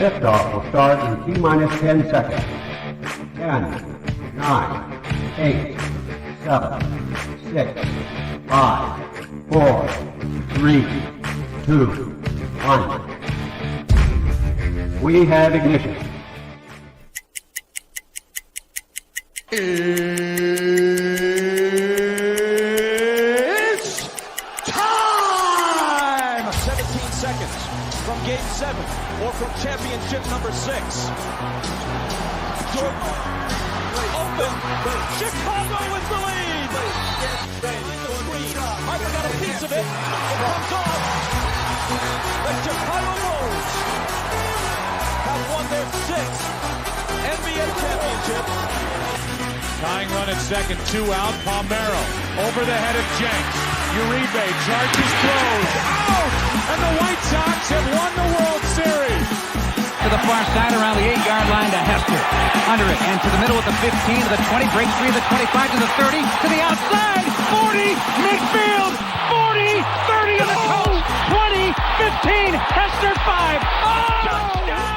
Liftoff will start in T-minus 10 seconds. 10, 9, 8, 7, 6, 5, 4, 3, 2, 1. We have ignition. It's time! 17 seconds from Game 7 or from championship number 6. Jordan open. Chicago with the lead. I've got a piece of it. It comes off. The Chicago Bulls have won their 6th NBA championship. Tying run at second, 2 out. Palmero over the head of Jenks. Uribe charges, throws, out! And the White Sox have won the World Series. To the far side around the 8-yard line to Hester. Under it and to the middle with the 15 to the 20, breaks free to the 25 to the 30 to the outside. 40, midfield, 40, 30 to the coast, 20, 15, Hester 5. Oh! Touchdown!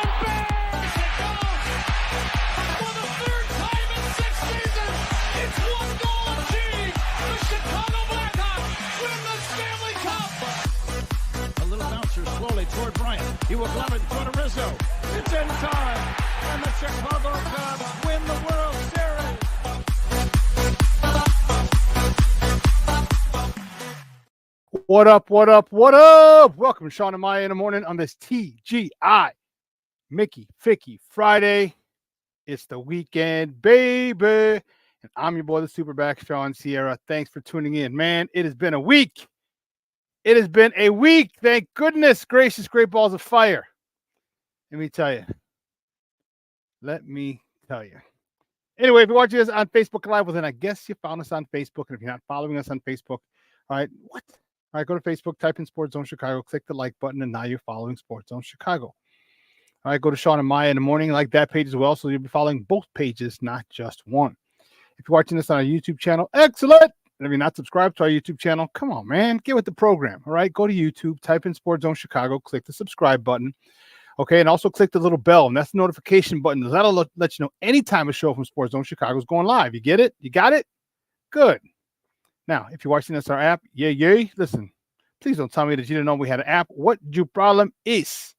Toward Bryant. He will glove it in front of Rizzo. It's in time. And the Chicago Cubs win the World Series. What up, what up, what up? Welcome to Shawn and Maya in the morning on this TGI Mickey Ficky Friday. It's the weekend, baby. And I'm your boy, the SuperBack, Shawn Sierra. Thanks for tuning in. Man, it has been a week. It has been a week. Thank goodness gracious, great balls of fire. Let me tell you. Anyway, if you're watching us on Facebook Live, well, then I guess you found us on Facebook. And if you're not following us on Facebook, all right, what? All right, go to Facebook, type in Sports Zone Chicago, click the like button, and now you're following Sports Zone Chicago. All right, go to Shawn and Maya in the morning, like that page as well. So you'll be following both pages, not just one. If you're watching this on our YouTube channel, excellent. And if you're not subscribed to our YouTube channel, come on, man, get with the program. All right, go to YouTube, type in Sports Zone Chicago, click the subscribe button. Okay, and also click the little bell, and that's the notification button. That'll let you know anytime a show from Sports Zone Chicago is going live. You get it? You got it? Good. Now, if you're watching this on our app, yay. Listen, please don't tell me that you didn't know we had an app. What your problem is?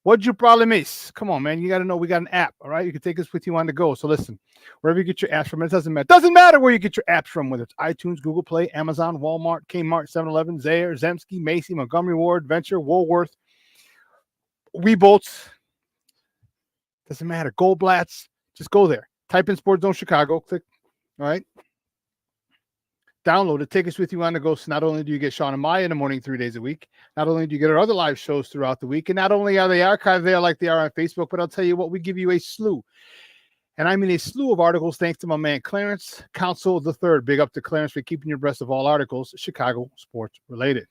What your problem is? Come on, man. You got to know we got an app, all right? You can take this with you on the go. So listen, wherever you get your apps from, it doesn't matter. Doesn't matter where you get your apps from, whether it's iTunes, Google Play, Amazon, Walmart, Kmart, 7-Eleven, Zayre, Zemsky, Macy, Montgomery Ward, Venture, Woolworth, Webolts. Doesn't matter. Goldblatts. Just go there. Type in Sports Zone Chicago. Click, all right? Download it. Take us with you on the go. So not only do you get Shawn and Maya in the morning 3 days a week, not only do you get our other live shows throughout the week, and not only are they archived there like they are on Facebook, but I'll tell you what, we give you a slew. And I mean a slew of articles thanks to my man Clarence Council III. Big up to Clarence for keeping you abreast of all articles Chicago sports related.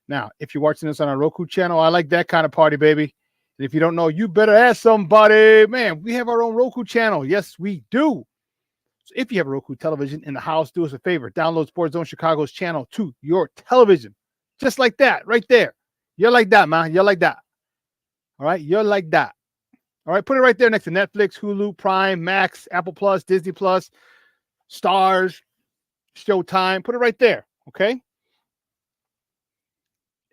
Now, if you're watching this on our Roku channel, I like that kind of party, baby. And if you don't know, you better ask somebody. Man, we have our own Roku channel. Yes, we do. So if you have a Roku television in the house, do us a favor. Download Sports Zone Chicago's channel to your television. Just like that, right there. You're like that, man. You're like that. All right? You're like that. All right? Put it right there next to Netflix, Hulu, Prime, Max, Apple Plus, Disney Plus, Stars, Showtime. Put it right there, okay?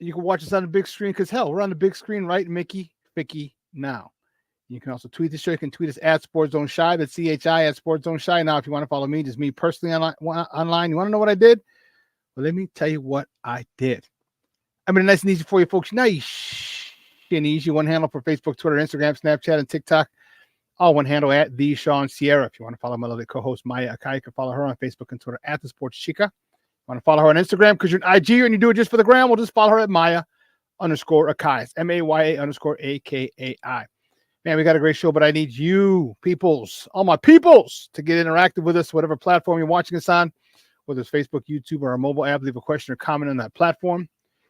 You can watch us on the big screen because, hell, we're on the big screen, right, Mickey Ficky, now. You can also tweet the show. You can tweet us at Sports Zone Shy. That's CHI at Sports Zone Shy. Now, if you want to follow me, just me personally online. You want to know what I did? Well, let me tell you what I did. I mean, nice and easy for you folks. Nice and easy. One handle for Facebook, Twitter, Instagram, Snapchat, and TikTok. All one handle at the Shawn Sierra. If you want to follow my lovely co-host, Maya Akai, you can follow her on Facebook and Twitter at the Sports Chica. Want to follow her on Instagram because you're an IG and you do it just for the gram? We'll just follow her at Maya_Akai. It's MAYA_AKAI. Man, we got a great show, but I need you peoples, all my peoples, to get interactive with us, whatever platform you're watching us on, whether it's Facebook, YouTube, or our mobile app. Leave a question or comment on that platform.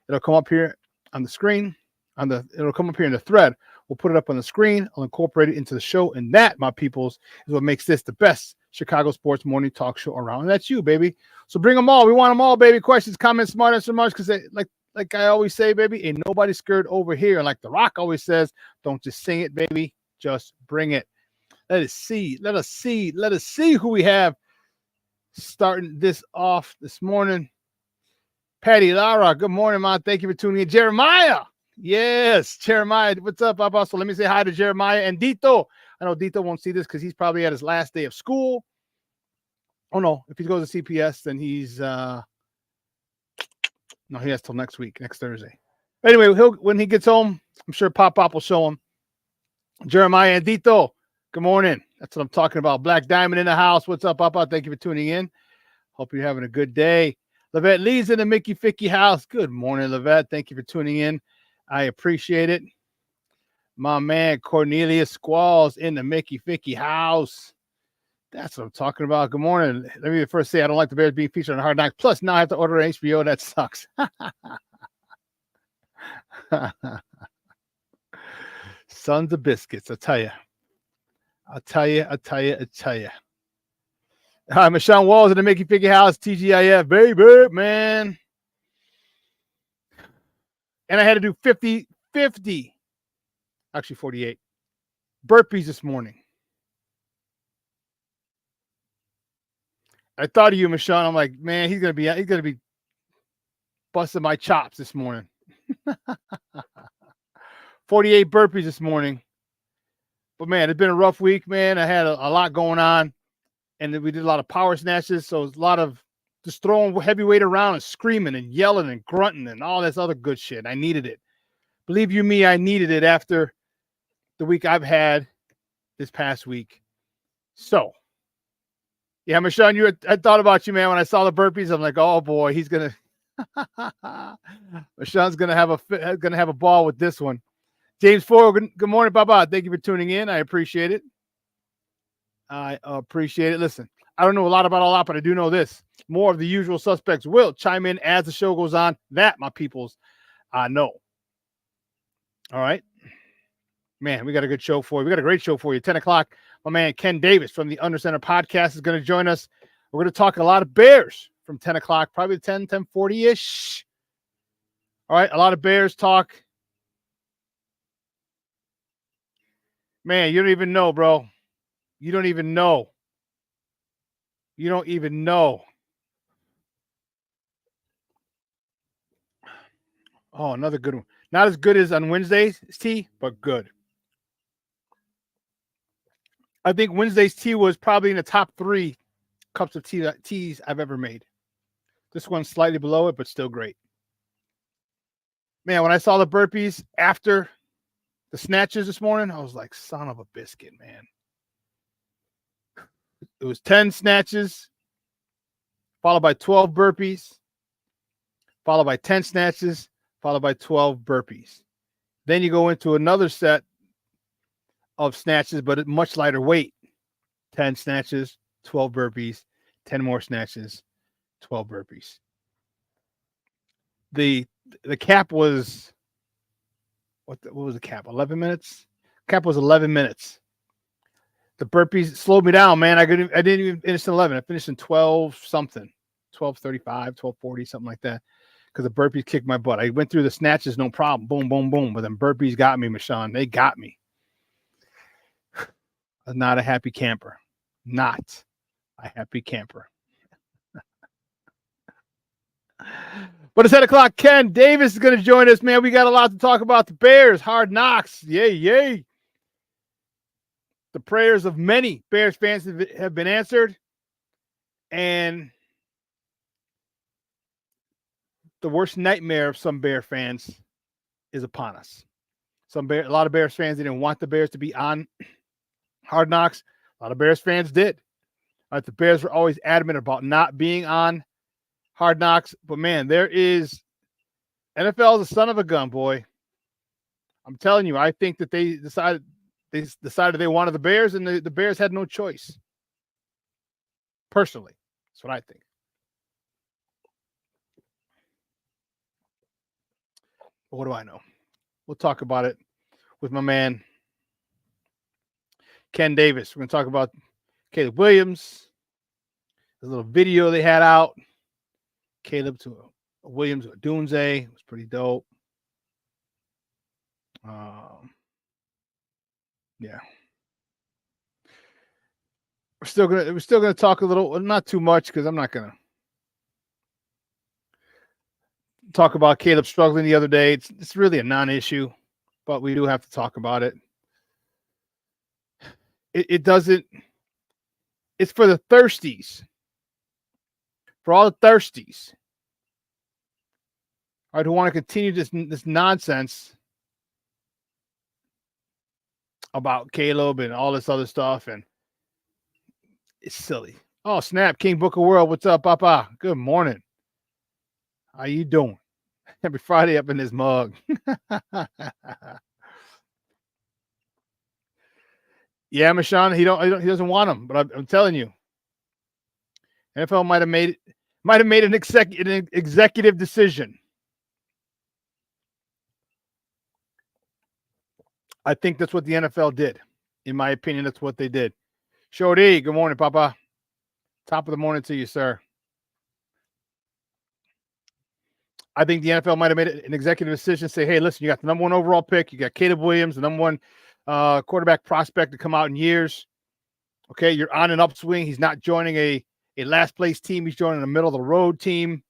It'll come up here on the screen. It'll come up here in the thread. We'll put it up on the screen. I'll incorporate it into the show. And that, my peoples, is what makes this the best Chicago sports morning talk show around. And that's you, baby. So bring them all. We want them all, baby. Questions, comments, smart answer, much, because like I always say, baby, ain't nobody scared over here. And like The Rock always says, don't just sing it, baby. Just bring it. Let us see. Let us see who we have starting this off this morning. Patty Lara, good morning, man. Thank you for tuning in. Jeremiah. Yes, Jeremiah. What's up, Papa? So let me say hi to Jeremiah and Dito. I know Dito won't see this because he's probably at his last day of school. Oh, no. If he goes to CPS, then he's no, he has till next week, next Thursday. Anyway, when he gets home, I'm sure Pop will show him. Jeremiah and Dito, good morning. That's what I'm talking about. Black Diamond in the house. What's up, Papa? Thank you for tuning in. Hope you're having a good day. Levette Lee's in the Mickey Ficky house. Good morning, Levette. Thank you for tuning in. I appreciate it. My man Cornelius Squalls in the Mickey Ficky house. That's what I'm talking about. Good morning. Let me first say I don't like the Bears being featured on Hard Knocks. Plus, now I have to order an HBO. That sucks. Sons of biscuits, I tell you. I'll tell you. Hi, Michelle Walls in the Mickey Ficky house. TGIF, baby, man. And I had to do 50, actually 48 burpees this morning. I thought of you, Michelle. I'm like, man, he's gonna be busting my chops this morning. 48 burpees this morning. But man, it's been a rough week, man. I had a lot going on, and we did a lot of power snatches. So it's a lot of just throwing heavy weight around and screaming and yelling and grunting and all this other good shit. I needed it. Believe you me, I needed it after the week I've had this past week. So, yeah, Michelle, I thought about you, man. When I saw the burpees, I'm like, oh boy, he's gonna. Michelle's gonna have a ball with this one. James Ford, good morning, Baba. Thank you for tuning in. I appreciate it. Listen, I don't know a lot about a lot, but I do know this. More of the usual suspects will chime in as the show goes on. That, my peoples, I know. All right. Man, we got a good show for you. We got a great show for you. 10 o'clock, my man Ken Davis from the Under Center podcast is going to join us. We're going to talk a lot of Bears from 10 o'clock, probably 10:40-ish. All right, a lot of Bears talk. Man, you don't even know, bro. You don't even know. Oh, another good one. Not as good as on Wednesday's tea, but good. I think Wednesday's tea was probably in the top 3 cups of teas I've ever made. This one's slightly below it, but still great. Man, when I saw the burpees after the snatches this morning, I was like, son of a biscuit, man. It was 10 snatches, followed by 12 burpees, followed by 10 snatches, followed by 12 burpees. Then you go into another set of snatches, but at much lighter weight. 10 snatches, 12 burpees, 10 more snatches, 12 burpees. The cap was, what was the cap? 11 minutes? Cap was 11 minutes. The burpees slowed me down, man. I didn't even finish in 11. I finished in 12 something, 12:35, 12:40, something like that. Because the burpees kicked my butt. I went through the snatches, no problem. Boom, boom, boom. But then burpees got me, Michon. They got me. I'm not a happy camper. Not a happy camper. But it's 10 o'clock. Ken Davis is going to join us, man. We got a lot to talk about. The Bears, Hard Knocks. Yay. The prayers of many Bears fans have been answered. And the worst nightmare of some Bear fans is upon us. A lot of Bears fans didn't want the Bears to be on Hard Knocks. A lot of Bears fans did. The Bears were always adamant about not being on Hard Knocks. But, man, NFL is a son of a gun, boy. I'm telling you, I think that they decided they wanted the Bears, and the Bears had no choice. Personally, that's what I think. But what do I know? We'll talk about it with my man Ken Davis. We're going to talk about Caleb Williams, the little video they had out. Caleb to Williams Dunze was pretty dope. Yeah. We're still gonna talk a little, not too much, because I'm not gonna talk about Caleb struggling the other day. It's really a non-issue, but we do have to talk about it. It doesn't. It's for the thirsties. For all the thirsties, all right, who want to continue this nonsense about Caleb and all this other stuff, and it's silly. Oh, snap. King Book of World. What's up, Papa? Good morning. How you doing? Every Friday up in this mug. Yeah, Mashawn, he doesn't want him, but I'm telling you, NFL might have made an executive decision. I think that's what the NFL did. In my opinion, that's what they did. Shorty, good morning, Papa. Top of the morning to you, sir. I think the NFL might have made an executive decision, say, hey, listen, you got the number 1 overall pick. You got Caleb Williams, the number 1 quarterback prospect to come out in years. Okay, you're on an upswing. He's not joining a last place team. He's joining a middle of the road team.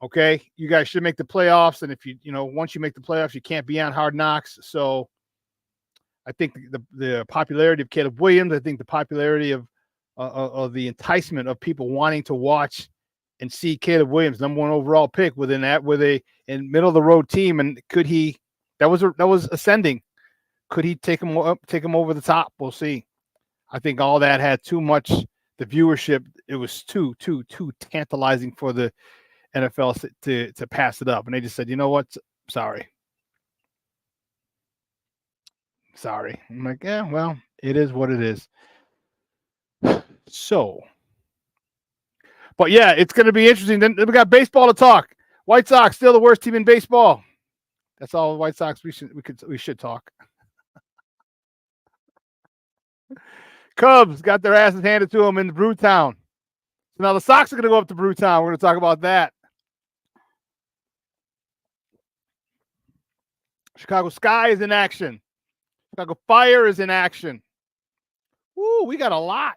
Okay, you guys should make the playoffs. And if once you make the playoffs, you can't be on Hard Knocks. So I think the popularity of Caleb Williams, I think the popularity of the enticement of people wanting to watch and see Caleb Williams, number 1 overall pick, with a middle of the road team, and could he? That was ascending. Could he take him over the top? We'll see. I think all that had too much. The viewership, it was too tantalizing for the NFL to pass it up, and they just said, you know what? Sorry. I'm like, yeah, well, it is what it is. So, but yeah, it's going to be interesting. Then we got baseball to talk. White Sox still the worst team in baseball. That's all White Sox we should talk. Cubs got their asses handed to them in Brewtown. So now the Sox are going to go up to Brewtown. We're going to talk about that. Chicago Sky is in action. Chicago Fire is in action. Woo, we got a lot.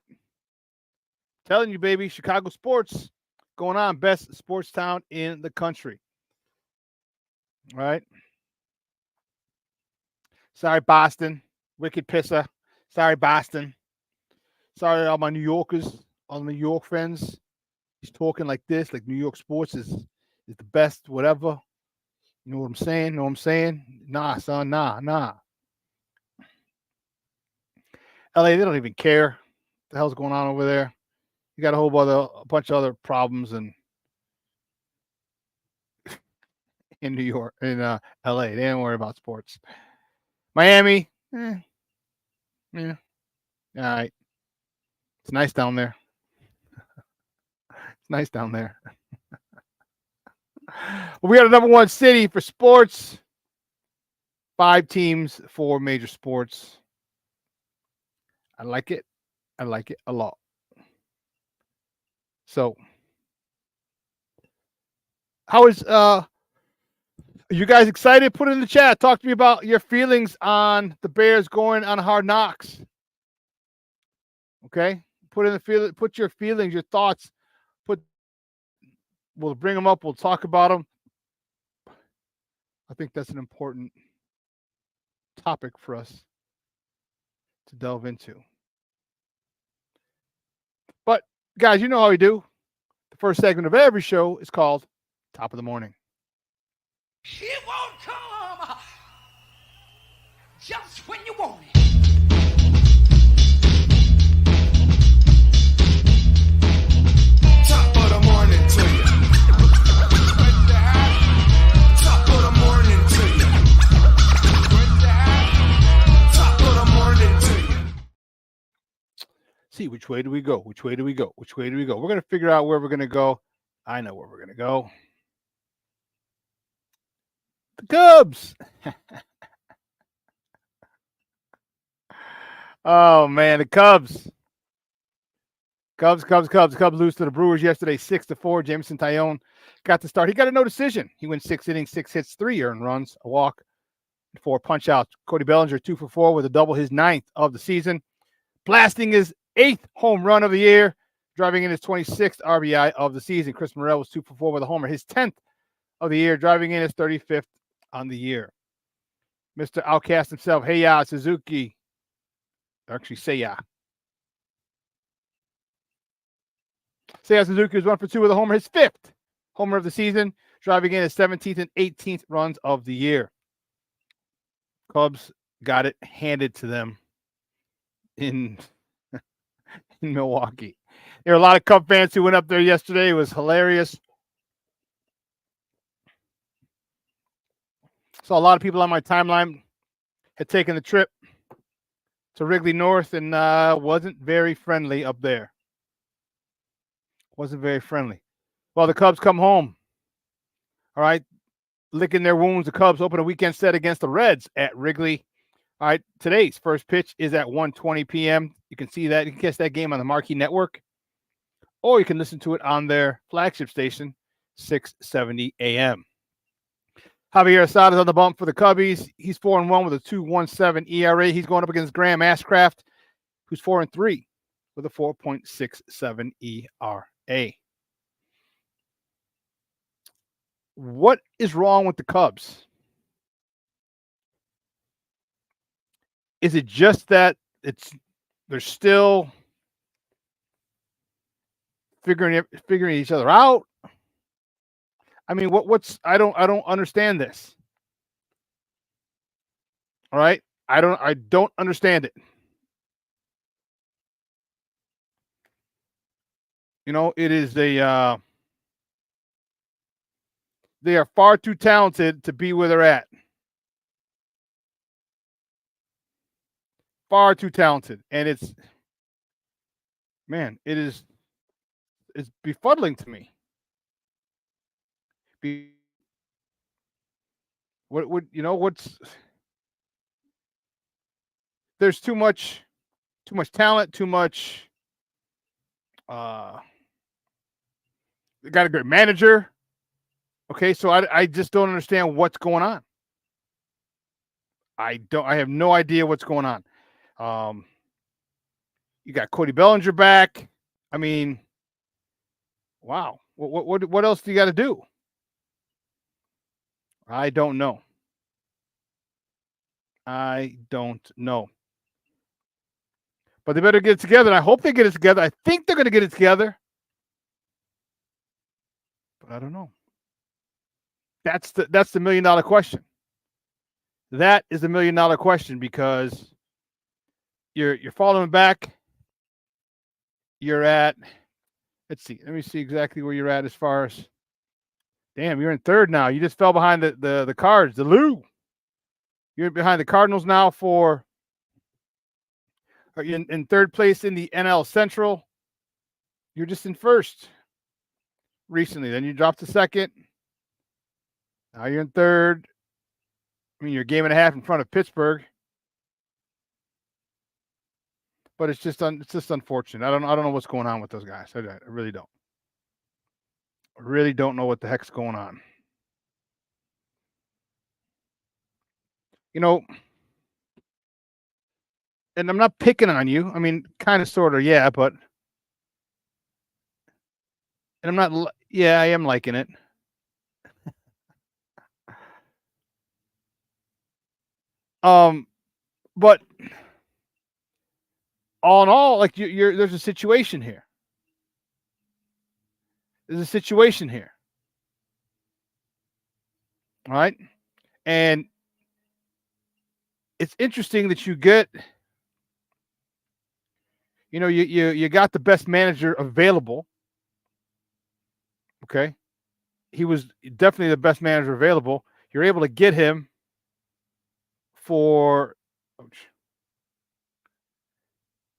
Telling you, baby, Chicago sports going on. Best sports town in the country. All right. Sorry, Boston. Wicked pisser. Sorry, Boston. Sorry, all my New Yorkers, all the New York friends. He's talking like this, like New York sports is the best, whatever. You know what I'm saying? Nah, son, nah. LA, they don't even care what the hell's going on over there. You got a bunch of other problems in New York, in LA. They don't worry about sports. Miami, yeah. All right. It's nice down there. Well, we got a number 1 city for sports. 5 teams for major sports. I like it a lot. So, how is are you guys excited? Put it in the chat. Talk to me about your feelings on the Bears going on Hard Knocks. Okay, put your feelings, your thoughts. We'll bring them up. We'll talk about them. I think that's an important topic for us to delve into. But guys, you know how we do. The first segment of every show is called Top of the Morning. It won't come just when you want it. Top of the morning to you. Top of the morning to you. Top of the morning to you. See, which way do we go? We're going to figure out where we're going to go. I know where we're going to go. The Cubs. Oh, man, the Cubs Cubs lose to the Brewers yesterday, 6-4. Jameson Taillon got the start. He got a no decision. He went 6 innings, 6 hits, 3 earned runs, a walk, 4 punch outs. Cody Bellinger 2 for 4 with a double, his 9th of the season, blasting his 8th home run of the year, driving in his 26th RBI of the season. Chris Morel was 2 for 4 with a homer, his 10th of the year, driving in his 35th on the year. Mr. Outcast himself, Seiya Suzuki. Actually, Seiya Suzuki was 1 for 2 with a homer, his 5th homer of the season, driving in his 17th and 18th runs of the year. Cubs got it handed to them in Milwaukee. There were a lot of Cub fans who went up there yesterday. It was hilarious. Saw a lot of people on my timeline had taken the trip to Wrigley North and wasn't very friendly up there. Wasn't very friendly. Well, the Cubs come home. All right. Licking their wounds. The Cubs open a weekend set against the Reds at Wrigley. All right. Today's first pitch is at 1:20 p.m. You can see that. You can catch that game on the Marquee Network, or you can listen to it on their flagship station, 670 a.m. Javier Asada's on the bump for the Cubbies. He's 4-1 with a 2.17 ERA. He's going up against Graham Ashcraft, who's 4-3 with a 4.67 ERA. What is wrong with the Cubs? Is it just that they're still figuring each other out? I mean, I don't understand this. All right? I don't understand it. You know, it is they are far too talented to be where they're at. Far too talented. And it's befuddling to me. There's too much talent, too much they got a great manager. Okay, so I just don't understand what's going on. I have no idea what's going on. You got Cody Bellinger back. I mean, wow. What else do you got to do? I don't know. But they better get it together. And I hope they get it together. I think they're going to get it together. But I don't know. That's the $1 million question. That is the $1 million question, because you're following back. You're at, let's see. Let me see exactly where you're at as far as. Damn, you're in third now. You just fell behind the Cards, the Lou. You're behind the Cardinals now in third place in the NL Central. You're just in first recently. Then you dropped to second. Now you're in third. I mean, you're a game and a half in front of Pittsburgh. But it's just unfortunate. I don't know what's going on with those guys. I really don't. I really don't know what the heck's going on. You know, and I'm not picking on you. I mean, kind of, sort of, yeah, but. And I'm not, yeah, I am liking it. But all in all, like there's a situation here. There's a situation here. All right. And it's interesting that you get, you got the best manager available. Okay. He was definitely the best manager available. You're able to get him for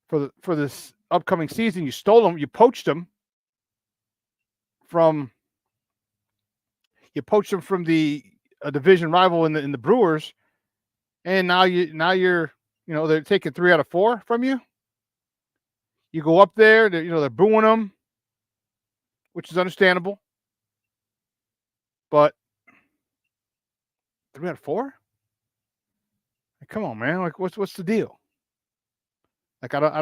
this upcoming season. You stole him. You poached him from the division rival in the Brewers, and now you're they're taking 3 out of 4 from you. You go up there, they're booing them, which is understandable. But 3 out of 4? Like, come on, man. Like, what's the deal? Like, I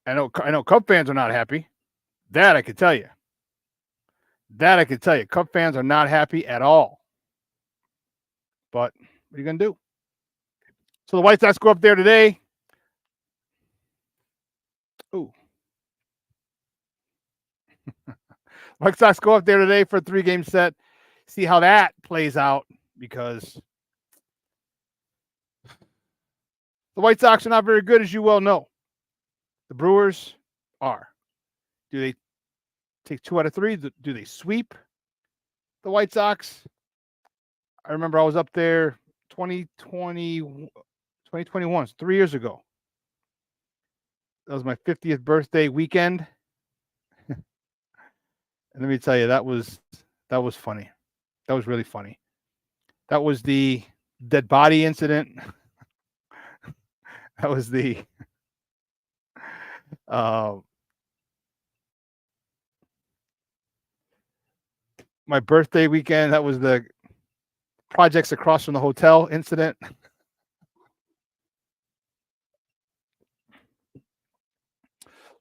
know Cub fans are not happy. That I can tell you. Cub fans are not happy at all. But what are you going to do? So the White Sox go up there today. Ooh. White Sox go up there today for a 3-game set. See how that plays out, because the White Sox are not very good, as you well know. The Brewers are. Do they take 2 out of 3? Do they sweep the White Sox? I remember I was up there 2021, 3 years ago. That was my 50th birthday weekend. And let me tell you, that was funny. That was really funny. That was the dead body incident. That was the my birthday weekend. That was the projects across from the hotel incident.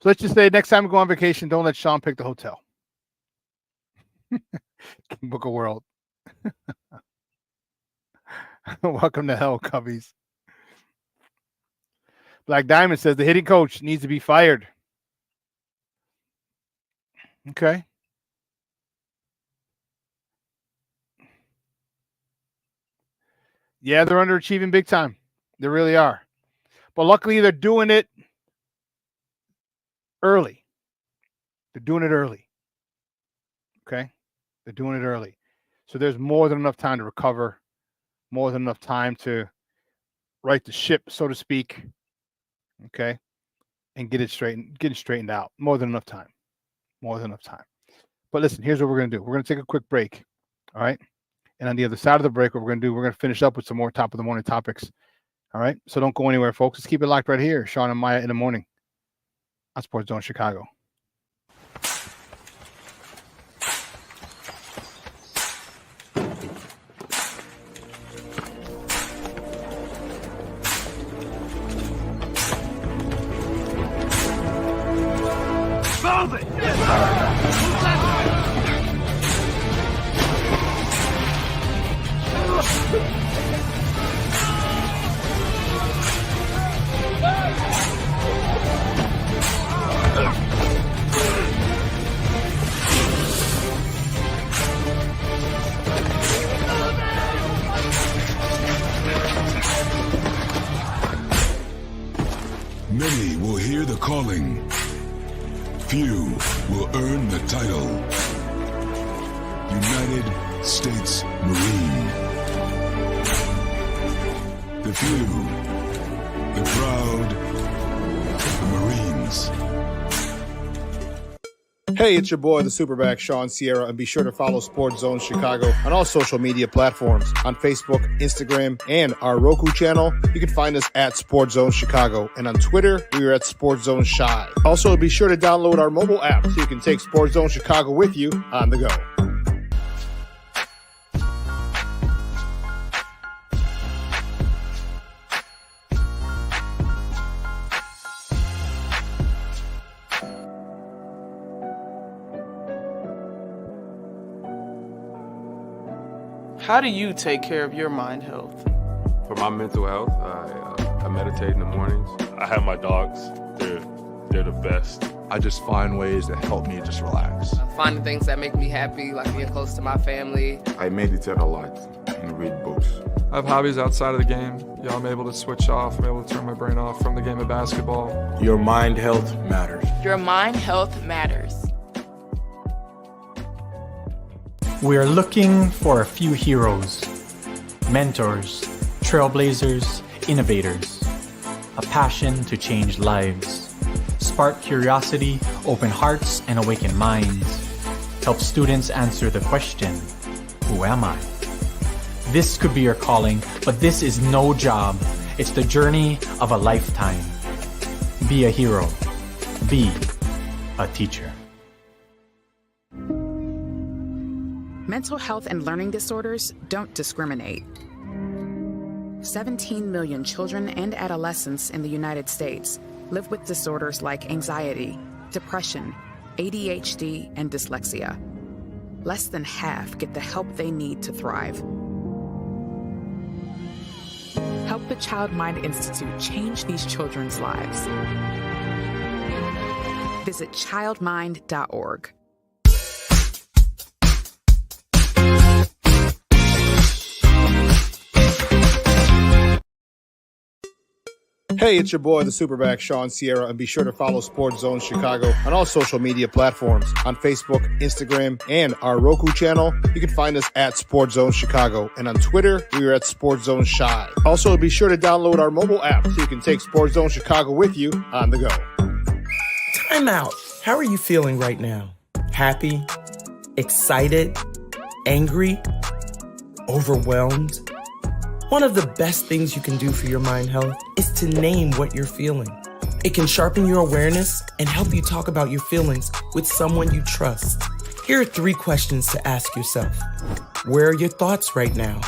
So let's just say next time we go on vacation, don't let Shawn pick the hotel. Book of World. Welcome to hell, Cubbies. Black Diamond says the hitting coach needs to be fired. Okay. Yeah, they're underachieving big time. They really are. But luckily, they're doing it early. They're doing it early. Okay? They're doing it early. So there's more than enough time to recover, more than enough time to right the ship, so to speak. Okay? And get it straightened out. More than enough time. More than enough time. But listen, here's what we're going to do. We're going to take a quick break. All right? And on the other side of the break, what we're going to do, we're going to finish up with some more top of the morning topics. All right? So don't go anywhere, folks. Let's keep it locked right here. Shawn and Maya in the morning on Sports Zone Chicago. Many will hear the calling. Few will earn the title. United States Marine. The few, the proud, the Marines. Hey, it's your boy, the SuperBack, Shawn Sierra, and be sure to follow Sports Zone Chicago on all social media platforms, on Facebook, Instagram, and our Roku channel. You can find us at Sports Zone Chicago, and on Twitter, we are at Sports Zone Shy. Also, be sure to download our mobile app so you can take Sports Zone Chicago with you on the go. How do you take care of your mind health? For my mental health, I meditate in the mornings. I have my dogs. They're the best. I just find ways that help me just relax. Finding things that make me happy, like being close to my family. I meditate a lot and read books. I have hobbies outside of the game. I'm able to switch off. I'm able to turn my brain off from the game of basketball. Your mind health matters. Your mind health matters. We are looking for a few heroes, mentors, trailblazers, innovators, a passion to change lives, spark curiosity, open hearts, and awaken minds, help students answer the question, who am I? This could be your calling, but this is no job. It's the journey of a lifetime. Be a hero. Be a teacher. Mental health and learning disorders don't discriminate. 17 million children and adolescents in the United States live with disorders like anxiety, depression, ADHD, and dyslexia. Less than half get the help they need to thrive. Help the Child Mind Institute change these children's lives. Visit childmind.org. Hey, it's your boy, the SuperBack, Shawn Sierra, and be sure to follow Sports Zone Chicago on all social media platforms on Facebook, Instagram, and our Roku channel. You can find us at Sports Zone Chicago, and on Twitter, we are at Sports Zone Shy. Also, be sure to download our mobile app so you can take Sports Zone Chicago with you on the go. Time out. How are you feeling right now? Happy? Excited? Angry? Overwhelmed? One of the best things you can do for your mind health is to name what you're feeling. It can sharpen your awareness and help you talk about your feelings with someone you trust. Here are 3 questions to ask yourself. Where are your thoughts right now?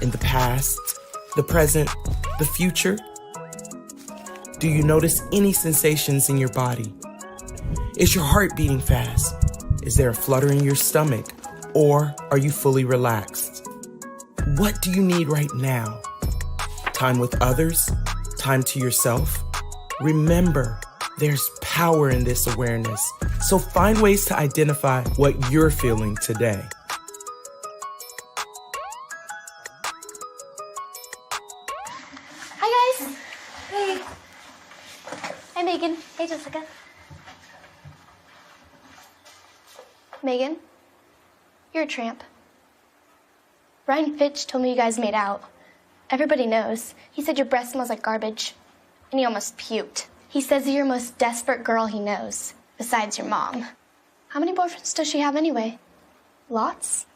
In the past, the present, the future? Do you notice any sensations in your body? Is your heart beating fast? Is there a flutter in your stomach? Or are you fully relaxed? What do you need right now? Time with others? Time to yourself? Remember, there's power in this awareness. So find ways to identify what you're feeling today. Hi, guys. Hey. Hi, Megan. Hey, Jessica. Megan, you're a tramp. Brian Fitch told me you guys made out. Everybody knows. He said your breath smells like garbage. And he almost puked. He says you're the most desperate girl he knows, besides your mom. How many boyfriends does she have anyway? Lots?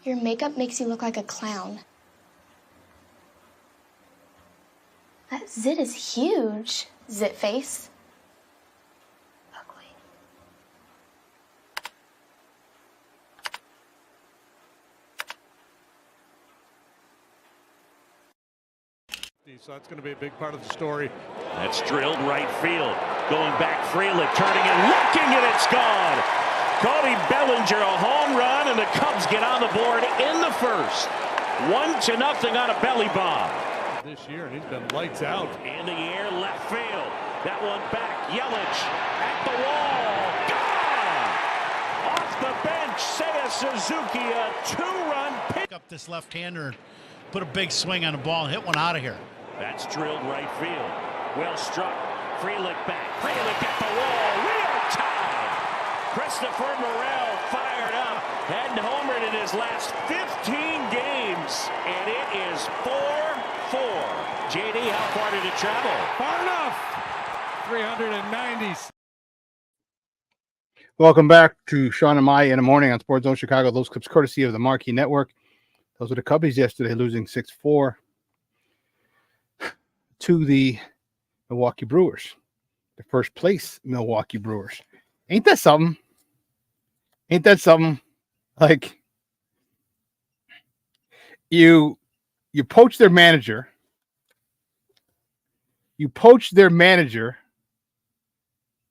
Your makeup makes you look like a clown. That zit is huge, zit face. So that's going to be a big part of the story. That's drilled right field. Going back, Frelick turning and looking, and it's gone. Cody Bellinger, a home run, and the Cubs get on the board in the first. 1-0 on a belly bomb. This year, and he's been lights out. In the air, left field. That one back, Yelich at the wall. Gone! Off the bench, Seiya Suzuki, a 2-run pick. Up this left-hander and put a big swing on the ball and hit one out of here. That's drilled right field. Well struck. Frelick back. Frelick at the wall. We are tied. Christopher Morel fired up. Hadn't homered in his last 15 games. And it is 4-4. JD, how far did it travel? Far enough. 390. Welcome back to Shawn and Maya in the morning on Sports Zone Chicago. Those clips courtesy of the Marquee Network. Those were the Cubbies yesterday, losing 6-4 to the Milwaukee Brewers, the first place Milwaukee Brewers. Ain't that something? Ain't that something? Like, you poach their manager. You poach their manager,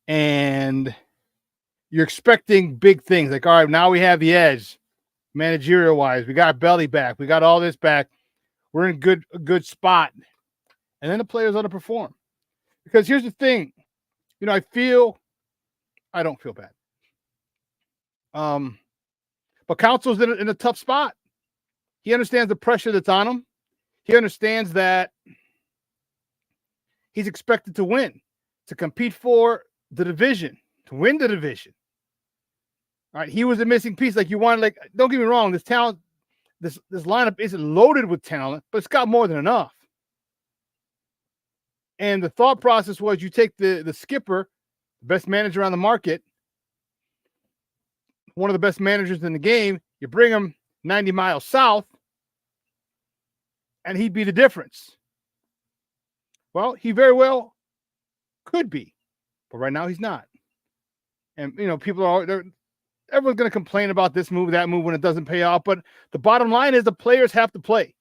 and you're expecting big things. Like, all right, now we have the edge, managerial-wise. We got Belly back. We got all this back. We're in a good spot. And then the players underperform. Because here's the thing. You know, I don't feel bad. But Council's in a tough spot. He understands the pressure that's on him. He understands that he's expected to win, to compete for the division, to win the division. All right, he was a missing piece. Like, you wanted, like, don't get me wrong, this talent, this lineup isn't loaded with talent, but it's got more than enough. And the thought process was, you take the skipper, the best manager on the market, one of the best managers in the game, you bring him 90 miles south, and he'd be the difference. Well, he very well Could be. But right now he's not. And, people everyone's going to complain about this move, that move when it doesn't pay off. But the bottom line is the players have to play.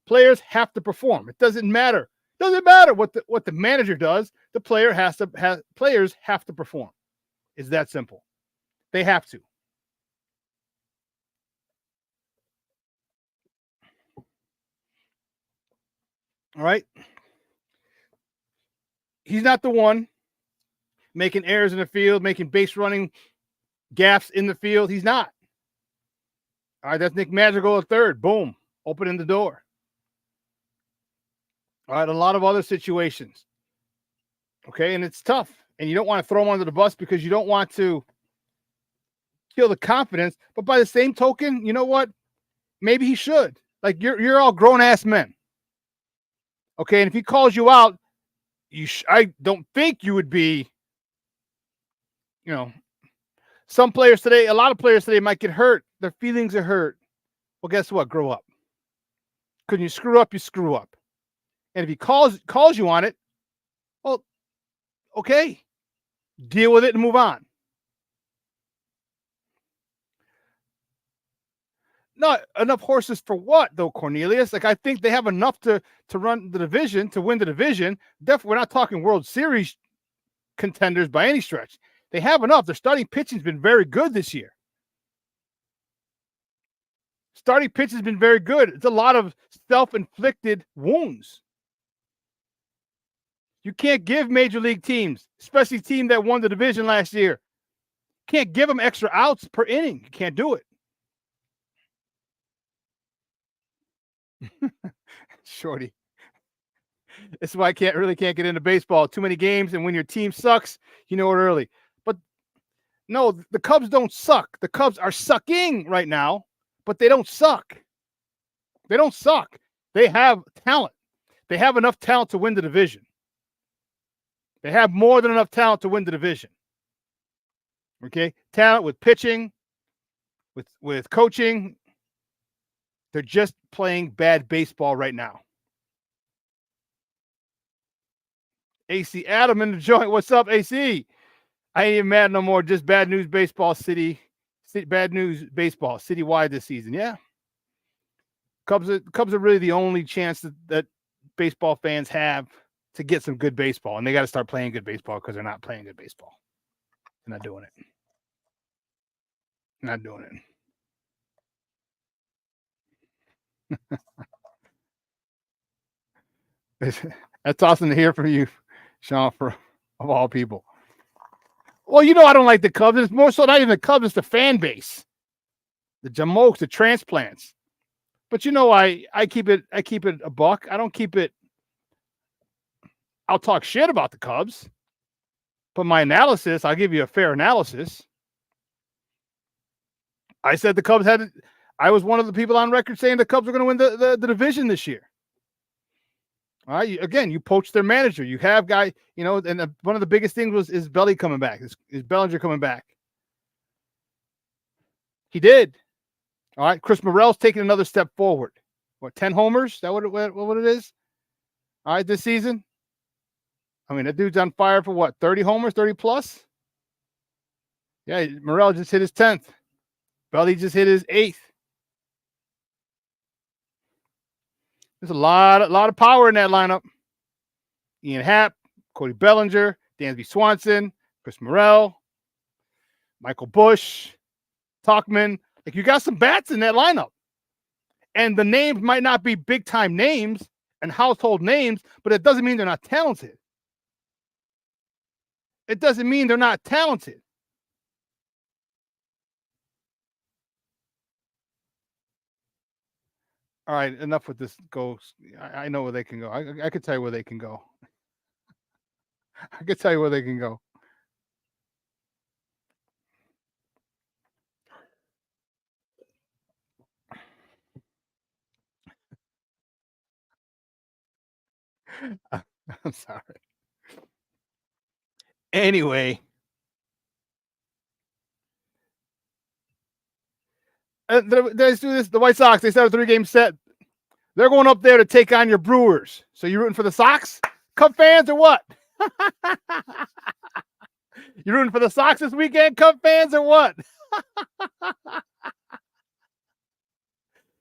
Players have to perform. It doesn't matter. It doesn't matter what the manager does. The players have to perform. It's that simple. They have to. All right. He's not the one making errors in the field, making base running gaffes in the field. He's not. All right, that's Nick Madrigal at third. Boom. Opening the door. All right, a lot of other situations. Okay, and it's tough. And you don't want to throw him under the bus because you don't want to kill the confidence. But by the same token, you know what? Maybe he should. Like, you're all grown-ass men. Okay, and if he calls you out, I don't think you would be, some players today, a lot of players today might get hurt. Their feelings are hurt. Well, guess what? Grow up. Because you screw up, you screw up. And if he calls you on it, well, okay. Deal with it and move on. Not enough horses for what, though, Cornelius? Like, I think they have enough to run the division, to win the division. Definitely, we're not talking World Series contenders by any stretch. They have enough. Their starting pitching's been very good this year. Starting pitch has been very good. It's a lot of self-inflicted wounds. You can't give major league teams, especially a team that won the division last year, can't give them extra outs per inning. You can't do it. Shorty. This is why I can't get into baseball. Too many games, and when your team sucks, you know it early. But no, the Cubs don't suck. The Cubs are sucking right now, but they don't suck. They don't suck. They have talent. They have enough talent to win the division. They have more than enough talent to win the division. Okay? Talent with pitching, with coaching. They're just playing bad baseball right now. AC Adam in the joint. What's up, AC? I ain't even mad no more. Just bad news baseball bad news baseball citywide this season. Yeah. Cubs are really the only chance that baseball fans have to get some good baseball. And they got to start playing good baseball because they're not playing good baseball. They're not doing it. Not doing it. That's awesome to hear from you, Shawn, of all people. Well, I don't like the Cubs. It's more so not even the Cubs, it's the fan base. The Jamokes, the transplants. But I keep it a buck. I don't keep it. I'll talk shit about the Cubs. But my analysis, I'll give you a fair analysis. I said the Cubs I was one of the people on record saying the Cubs are going to win the division this year. All right. Again, you poached their manager. You have guy, and one of the biggest things is Belly coming back. Is Bellinger coming back? He did. All right. Chris Morel's taking another step forward. What, 10 homers? Is that what it is? All right, this season. I mean, that dude's on fire for what? 30 homers, 30 plus? Yeah, Morel just hit his 10th. Belly just hit his 8th. There's a lot of power in that lineup. Ian Happ, Cody Bellinger, Dansby Swanson, Chris Morel, Michael Busch, Tauchman. Like, you got some bats in that lineup. And the names might not be big-time names and household names, but it doesn't mean they're not talented. It doesn't mean they're not talented. All right, enough with this ghost. I know where they can go. I could tell you where they can go. I could tell you where they can go. I'm sorry. Anyway. Let's do this. The White Sox, they set a 3-game set. They're going up there to take on your Brewers. So you rooting for the Sox? Cub fans or what? You rooting for the Sox this weekend, Cub fans, or what?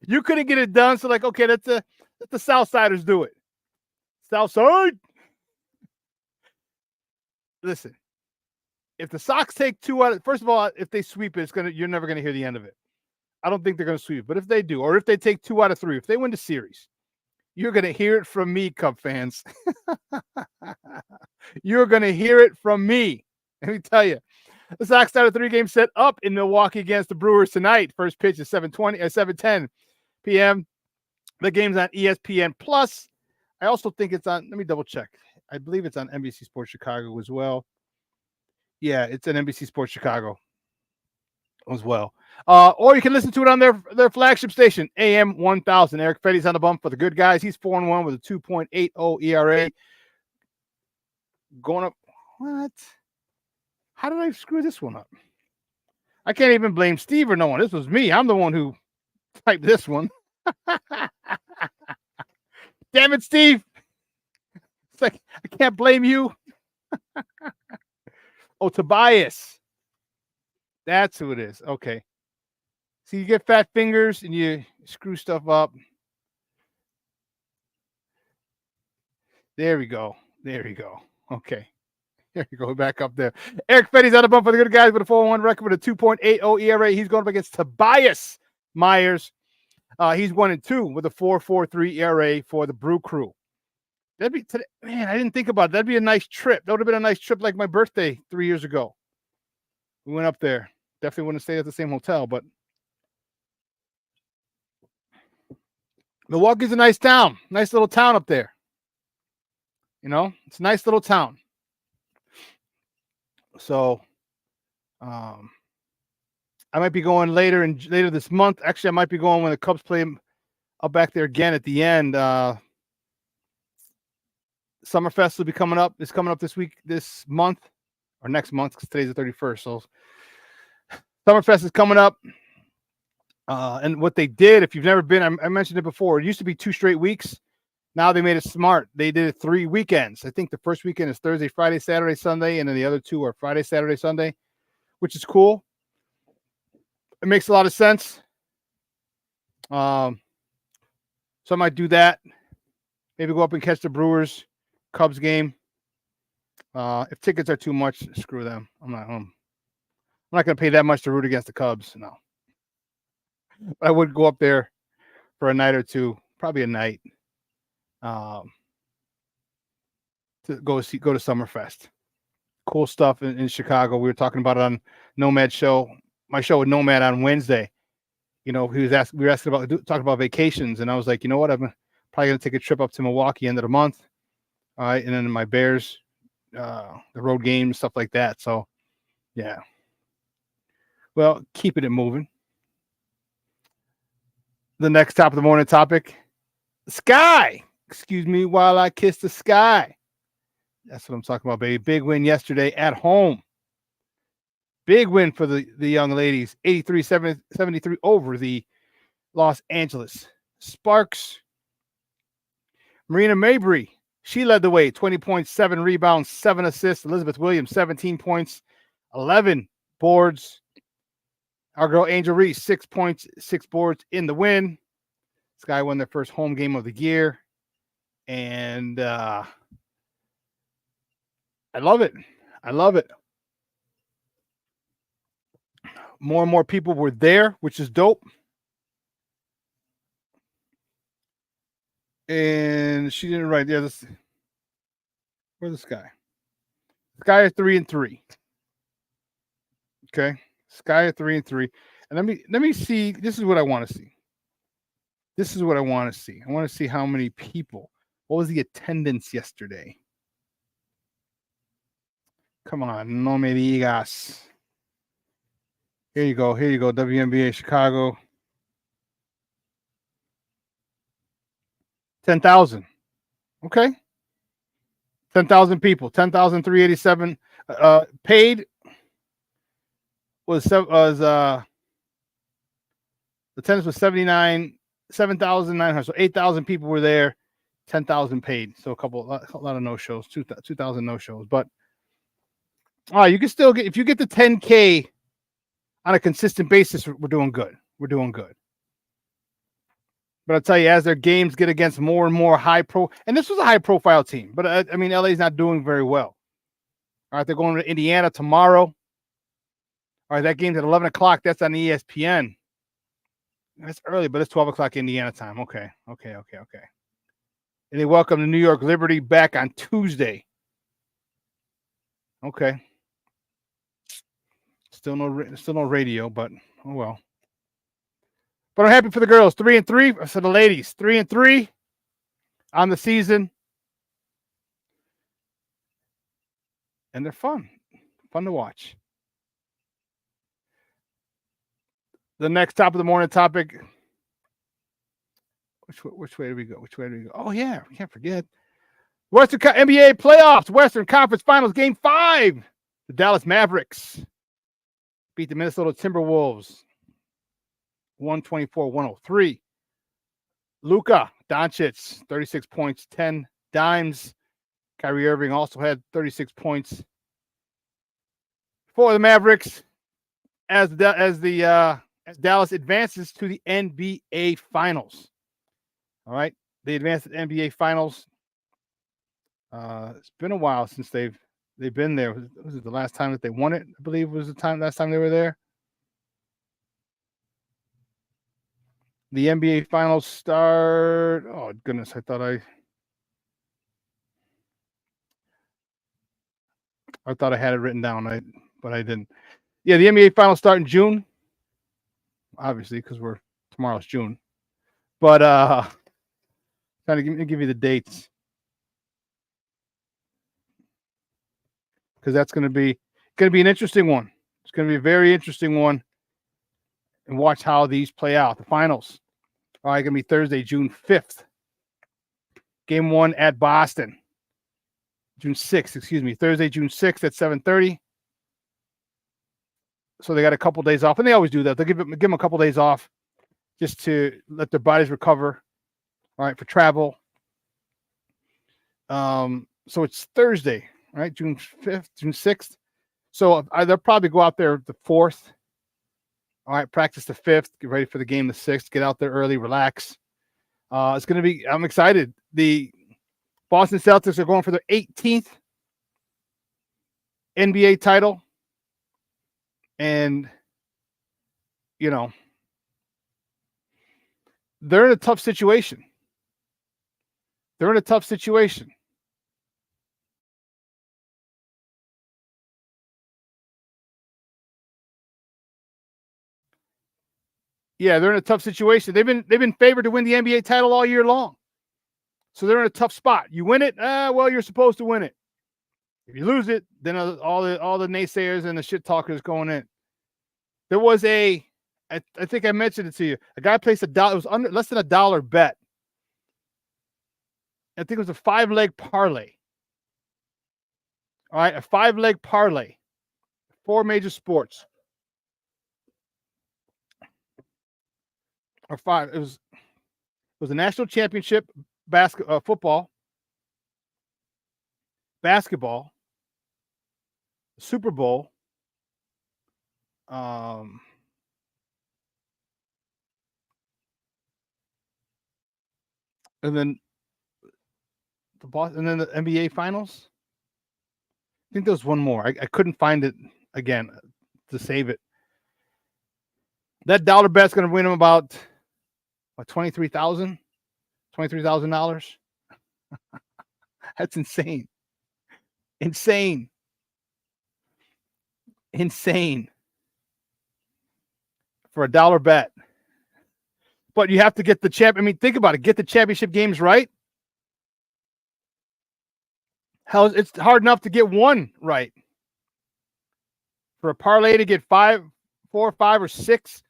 You couldn't get it done, so like, okay, let the Southsiders do it. Southside. Listen, if the Sox take 2 out of, first of all, if they sweep it, you're never gonna hear the end of it. I don't think they're gonna sweep, but if they do, or if they take 2 out of 3, if they win the series, you're gonna hear it from me, Cub fans. You're gonna hear it from me. Let me tell you. The Sox start a 3-game set up in Milwaukee against the Brewers tonight. First pitch is 7:10 p.m. The game's on ESPN Plus. I also think it's on, let me double check. I believe it's on NBC Sports Chicago as well. Yeah, it's on NBC Sports Chicago as well. Or you can listen to it on their flagship station, AM 1000. Eric Fetty's on the bump for the good guys. He's 4-1 with a 2.80 ERA. Going up. What? How did I screw this one up? I can't even blame Steve or no one. This was me. I'm the one who typed this one. Damn it, Steve. It's like, I can't blame you. Oh, Tobias. That's who it is. Okay. So you get fat fingers and you screw stuff up. There we go. There we go. Okay. There you go, back up there. Eric Fetty's on the bump for the good guys with a 4-1 record with a 2.80 ERA. He's going up against Tobias Myers. He's 1-2 with a 4.43 ERA for the Brew Crew. That'd be today, man. I didn't think about it. That'd be a nice trip. That would have been a nice trip, like my birthday 3 years ago. We went up there. Definitely wouldn't stay at the same hotel, but Milwaukee's a nice town. Nice little town up there. You know, it's a nice little town. So, I might be going later this month. Actually, I might be going when the Cubs play up back there again at the end. Summerfest will be coming up. It's coming up this month, or next month, because today's the 31st. So, Summerfest is coming up. And what they did, if you've never been, I mentioned it before. It used to be 2 straight weeks. Now they made it smart. They did it 3 weekends. I think the first weekend is Thursday, Friday, Saturday, Sunday, and then the other 2 are Friday, Saturday, Sunday, which is cool. It makes a lot of sense. So I might do that. Maybe go up and catch the Brewers Cubs game. If tickets are too much, screw them. I'm not going to pay that much to root against the Cubs. No. But I would go up there for a night or two, probably a night. To go to Summerfest. Cool stuff in Chicago. We were talking about it on Nomad show. My show with Nomad on Wednesday. You know, we were asking about talking about vacations, and I was like, you know what, I'm probably gonna take a trip up to Milwaukee end of the month. All right, and then my Bears, the road games, stuff like that. So, yeah. Well, keeping it moving. The next top of the morning topic: sky. Excuse me while I kiss the sky. That's what I'm talking about, baby. Big win yesterday at home. Big win for the young ladies. 83-73 over the Los Angeles Sparks. Marina Mabry, she led the way. 20 points, 7 rebounds, 7 assists. Elizabeth Williams, 17 points, 11 boards. Our girl Angel Reese, 6 points, 6 boards in the win. Sky won their first home game of the year. And I love it. I love it. More and more people were there, which is dope. And she didn't write. Yeah, where's the Sky? Sky is 3-3. Okay, Sky is 3-3. And let me see. This is what I want to see. This is what I want to see. I want to see how many people. What was the attendance yesterday? Come on, no me digas. Here you go. Here you go. WNBA Chicago. 10,000. Okay. 10,000 people. 10,387. Paid was the attendance was 7,900. So 8,000 people were there. 10,000 paid. So a lot of no-shows, 2,000 no-shows. But all right, you can still get, if you get the 10K on a consistent basis, we're doing good. We're doing good. But I'll tell you, as their games get against more and more and this was a high-profile team, but I mean, LA's not doing very well. All right, they're going to Indiana tomorrow. All right, that game's at 11 o'clock. That's on ESPN. That's early, but it's 12 o'clock Indiana time. Okay. And they welcome the New York Liberty back on Tuesday. Okay. Still no radio, but oh well. But I'm happy for the girls. 3-3. So the ladies, 3-3 on the season. And they're fun. Fun to watch. The next top of the morning topic. Which way do we go? Oh, yeah. We can't forget. Western NBA playoffs. Western Conference Finals Game 5. The Dallas Mavericks beat the Minnesota Timberwolves 124-103. Luka Doncic, 36 points, 10 dimes. Kyrie Irving also had 36 points for the Mavericks as Dallas advances to the NBA Finals. All right, they advanced to the NBA Finals. It's been a while since they've been there. Was it the last time that they won it? I believe was the last time they were there. The NBA Finals start. Oh goodness, I thought I had it written down, but I didn't. Yeah, the NBA Finals start in June. Obviously, because tomorrow's June. But trying to give you the dates. Because that's going to be an interesting one. It's going to be a very interesting one. And watch how these play out. The finals are going to be Thursday, June 5th. Game 1 at Boston. June 6th, excuse me. Thursday, June 6th at 7:30. So they got a couple days off. And they always do that. They'll give them a couple days off just to let their bodies recover. All right, for travel. So it's Thursday, right? June 5th, June 6th. So they'll probably go out there the 4th. All right, practice the 5th, get ready for the game the 6th, get out there early, relax. It's going to be, I'm excited. The Boston Celtics are going for their 18th NBA title. And, you know, they're in a tough situation. Yeah, they're in a tough situation. They've been favored to win the NBA title all year long. So they're in a tough spot. You win it, well, you're supposed to win it. If you lose it, then all the naysayers and the shit talkers going in. There was I think I mentioned it to you. A guy placed $1. It was less than $1 bet. I think it was a 5-leg parlay. All right, a 5-leg parlay. 4 major sports. Or 5. It was a national championship, football, basketball, Super Bowl, and then the NBA Finals. I think there was one more. I couldn't find it again to save it. That dollar bet's going to win him about $23,000. That's insane. Insane for a dollar bet. But you have to get the champ. I mean, think about it. Get the championship games right. Hell, it's hard enough to get one right. For a parlay to get 4, 5, or 6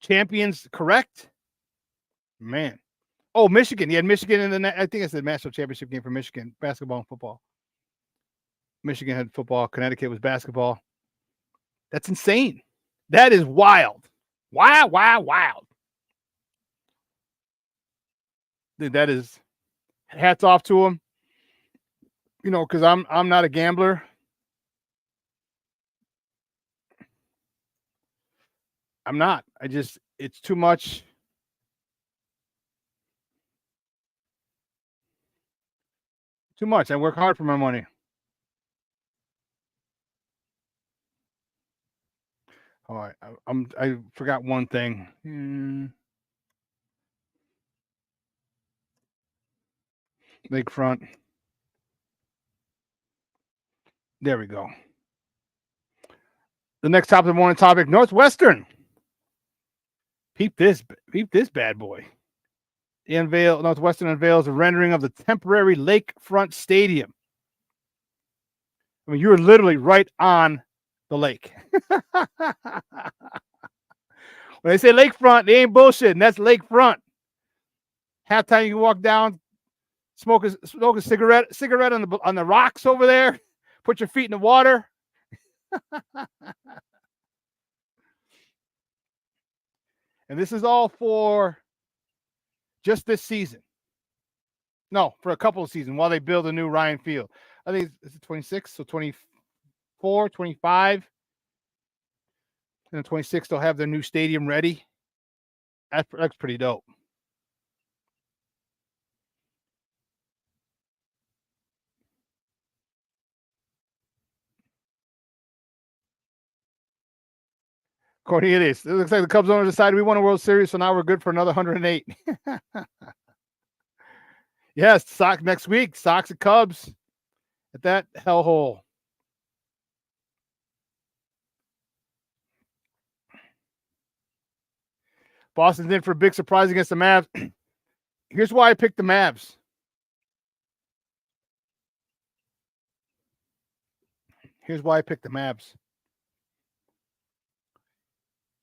champions correct, man. Oh, Michigan. He had Michigan in the. I think it's the national championship game for Michigan, basketball and football. Michigan had football. Connecticut was basketball. That's insane. That is wild. Wild. that is hats off to him. You know, because I'm not a gambler. I'm not. It's too much. Too much. I work hard for my money. All right. I forgot one thing. Lakefront. There we go. The next top of the morning topic, Northwestern. Peep this bad boy. Northwestern unveils a rendering of the temporary lakefront stadium. I mean, you're literally right on the lake. When they say lakefront, they ain't bullshitting. That's lakefront. Halftime, you can walk down, smoke a cigarette on the rocks over there. Put your feet in the water. And this is all for just this season. No, for a couple of seasons while they build a new Ryan Field. I think it's 26, so 24, 25. And then 26, they'll have their new stadium ready. That's pretty dope. According to this, it looks like the Cubs owner decided we won a World Series, so now we're good for another 108. Yes, Sox next week. Sox and Cubs at that hellhole. Boston's in for a big surprise against the Mavs. Here's why I picked the Mavs. Here's why I picked the Mavs.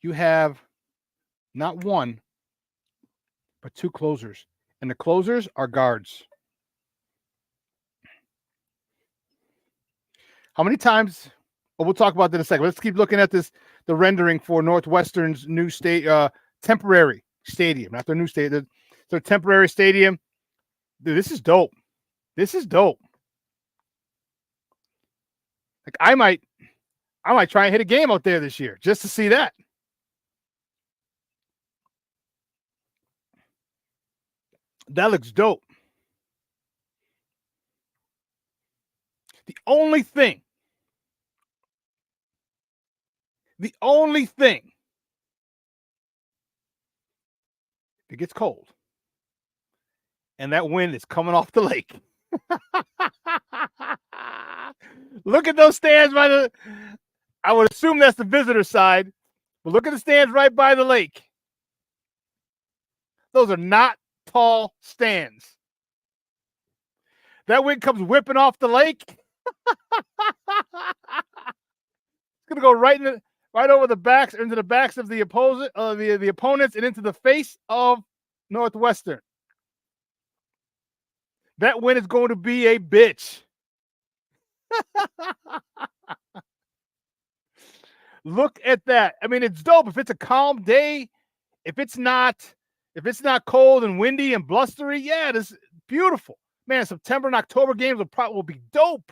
You have not one, but two closers. And the closers are guards. How many times? Well, we'll talk about that in a second. Let's keep looking at the rendering for Northwestern's new temporary stadium, not their new stadium. Their temporary stadium. Dude, this is dope. This is dope. Like I might try and hit a game out there this year just to see that. That looks dope. The only thing if it gets cold and that wind is coming off the lake. Look at those stands I would assume that's the visitor side, but look at the stands right by the lake. Those are not tall stands. That wind comes whipping off the lake. It's gonna go right over the backs, into the backs of the opponents, and into the face of Northwestern. That wind is going to be a bitch. Look at that. I mean, it's dope if it's a calm day. If it's not cold and windy and blustery, yeah, it is beautiful. Man, September and October games will be dope.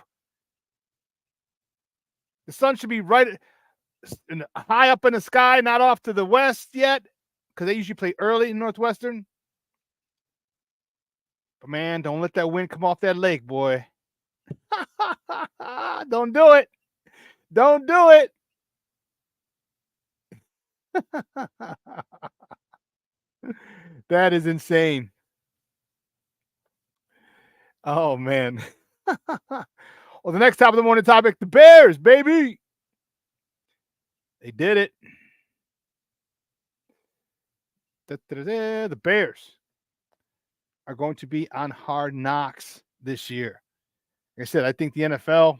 The sun should be high up in the sky, not off to the west yet, because they usually play early in Northwestern. But man, don't let that wind come off that lake, boy. Don't do it. Don't do it. That is insane. Oh, man. Well, the next top of the morning topic, the Bears, baby. They did it. The Bears are going to be on Hard Knocks this year. Like I said, I think the NFL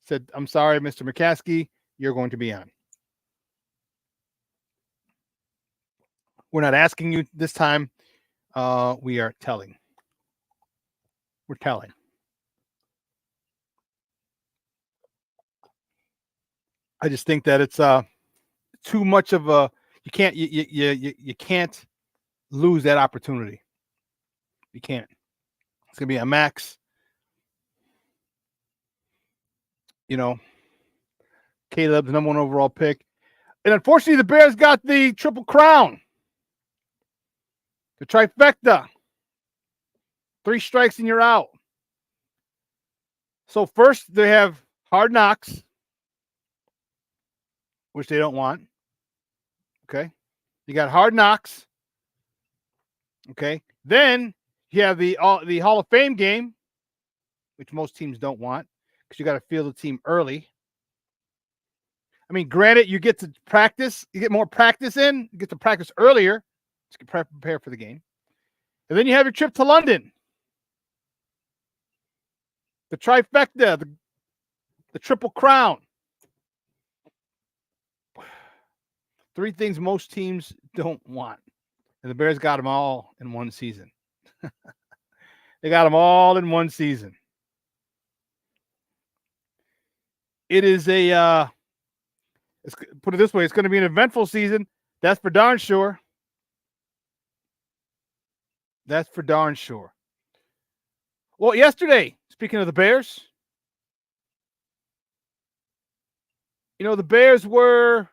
said, I'm sorry, Mr. McCaskey, you're going to be on. We're not asking you this time. We are telling. We're telling. I just think that it's too much of a you can't lose that opportunity. You can't. It's going to be a max. You know, Caleb's number 1 overall pick. And unfortunately, the Bears got the triple crown. The trifecta. 3 strikes and you're out. So first, they have Hard Knocks, which they don't want. Okay. You got Hard Knocks. Okay. Then you have the Hall of Fame game, which most teams don't want because you got to field the team early. I mean, granted, you get to practice. You get more practice in. You get to practice earlier to prepare for the game. And then you have your trip to London. The trifecta, the triple crown. 3 things most teams don't want. And the Bears got them all in one season. They got them all in one season. It is let's put it this way, it's going to be an eventful season. That's for darn sure. That's for darn sure. Well, yesterday, speaking of the Bears, the Bears were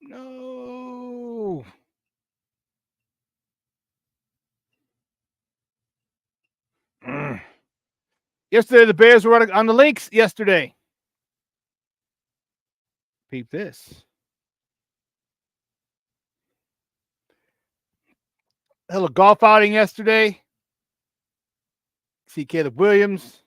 no. Yesterday, the Bears were on the Lynx yesterday. Peep this. Hell, a golf outing yesterday. See Caleb Williams.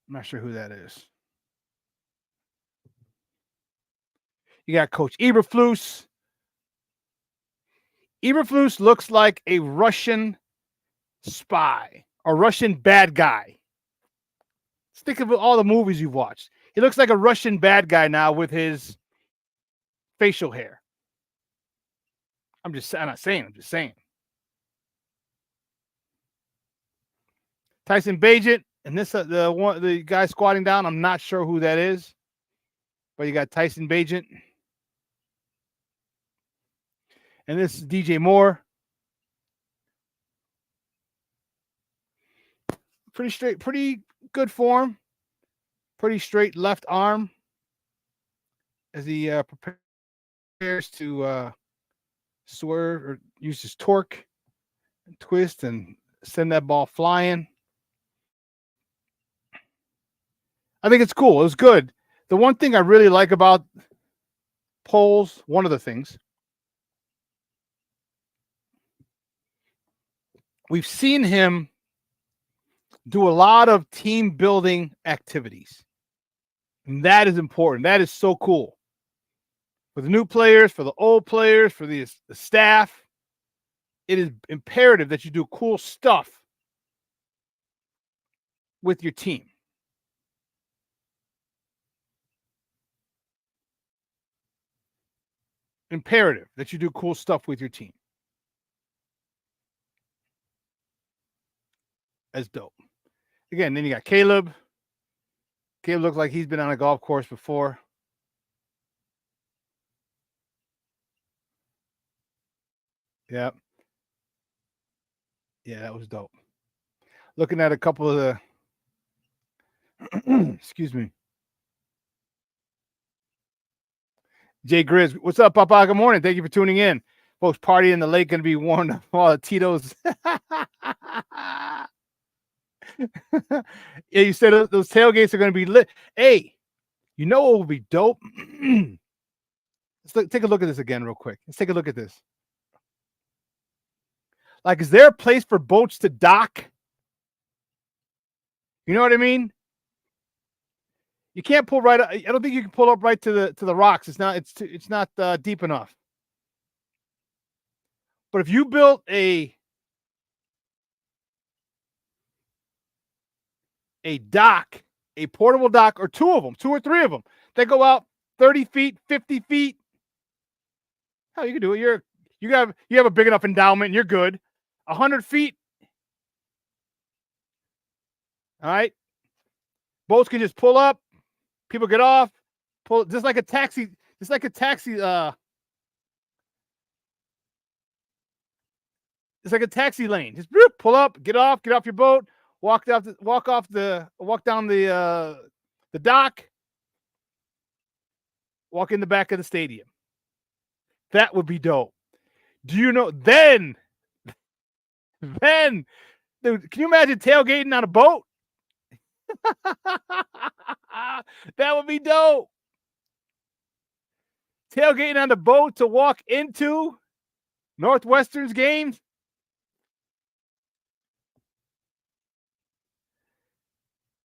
I'm not sure who that is. You got Coach Eberflus. Eberflus looks like a Russian spy or Russian bad guy. Think of all the movies you've watched. He looks like a Russian bad guy now with his facial hair. I'm not saying. I'm just saying. Tyson Bagent and this the guy squatting down. I'm not sure who that is, but you got Tyson Bagent. And this is DJ Moore. Pretty straight, pretty good form. Pretty straight left arm as he prepares to swerve or use his torque and twist and send that ball flying. I think it's cool. It was good. The one thing I really like about Poles, one of the things, we've seen him do a lot of team building activities. And that is important. That is so cool. For the new players, for the old players, for the staff, it is imperative that you do cool stuff with your team. Imperative that you do cool stuff with your team. That's dope. Again, then you got Caleb. Caleb looks like he's been on a golf course before. Yep. Yeah, that was dope. Looking at a couple of the excuse me. Jay Grizz, what's up, Papa? Good morning. Thank you for tuning in. Folks, party in the lake going to be warned of all the Tito's. Yeah, you said those tailgates are going to be lit. Hey, you know what would be dope? Take a look at this again real quick. Let's take a look at this. Like, is there a place for boats to dock? You know what I mean? You can't pull right. I don't think you can pull up right to the rocks. It's not deep enough. But if you built a dock, a portable dock, or 2 or 3 of them, they go out 30 feet, 50 feet. Hell, you can do it. You have a big enough endowment, and you're good. 100 feet. All right. Boats can just pull up, people get off, pull just like a taxi, It's like a taxi lane. Just pull up, get off your boat, walk down the dock, walk in the back of the stadium. That would be dope. Do you know then, dude, can you imagine tailgating on a boat? That would be dope. Tailgating on the boat to walk into Northwestern's games.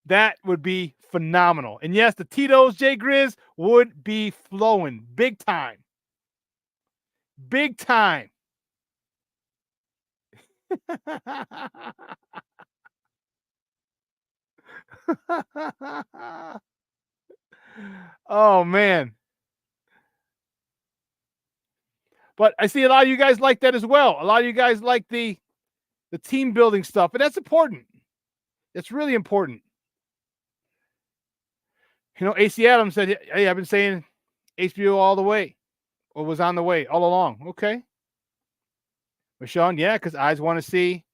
That would be phenomenal. And yes, the Tito's, Jay Grizz, would be flowing big time. Big time. Oh, man. But I see a lot of you guys like that as well. A lot of you guys like the team building stuff, and that's important. It's really important. You know, AC Adams said, hey, I've been saying HBO all the way, or was on the way all along. Okay. But Shawn, yeah, because eyes want to see.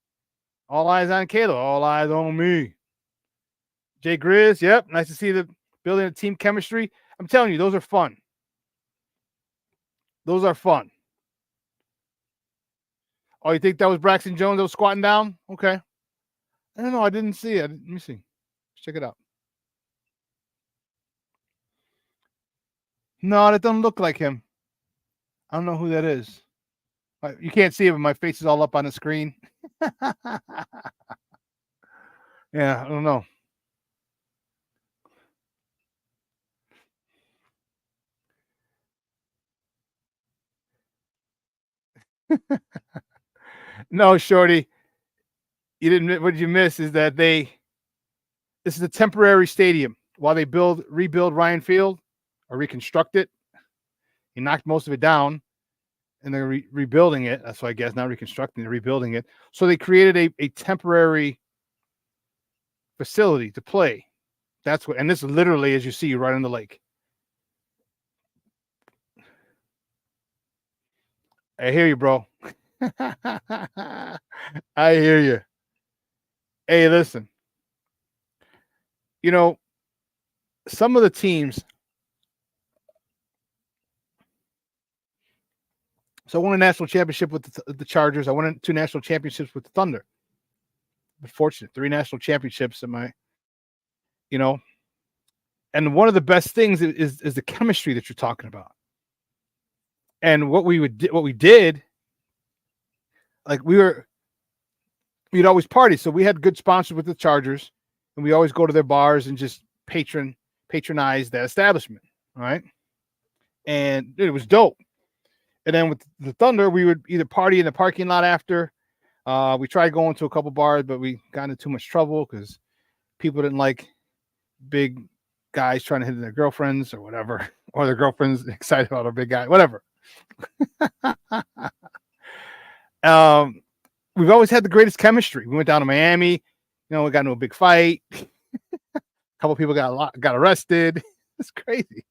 All eyes on Kayla, all eyes on me. Jay Grizz, yep, nice to see the building of team chemistry. I'm telling you, those are fun. Those are fun. Oh, you think that was Braxton Jones that was squatting down? Okay. I don't know. I didn't see it. Let me see. Let's check it out. No, that doesn't look like him. I don't know who that is. You can't see it, but my face is all up on the screen. Yeah, I don't know. No, Shorty. You didn't. What you miss is that this is a temporary stadium while they rebuild Ryan Field or reconstruct it. He knocked most of it down, and they're rebuilding it. That's why I guess not reconstructing it, rebuilding it. So they created a temporary facility to play. That's what, and this is literally, as you see, right on the lake. I hear you, bro. I hear you. Hey, listen. You know, some of the teams. So I won a national championship with the Chargers. I won 2 national championships with the Thunder. I'm fortunate. 3 national championships in my, and one of the best things is the chemistry that you're talking about. And what we did, like we'd always party. So we had good sponsors with the Chargers, and we always go to their bars and just patronize that establishment, right? And it was dope. And then with the Thunder, we would either party in the parking lot after. We tried going to a couple bars, but we got into too much trouble because people didn't like big guys trying to hit their girlfriends or whatever, or their girlfriends excited about a big guy, whatever. We've always had the greatest chemistry. We went down to Miami, we got into a big fight. A couple people got arrested. It's crazy.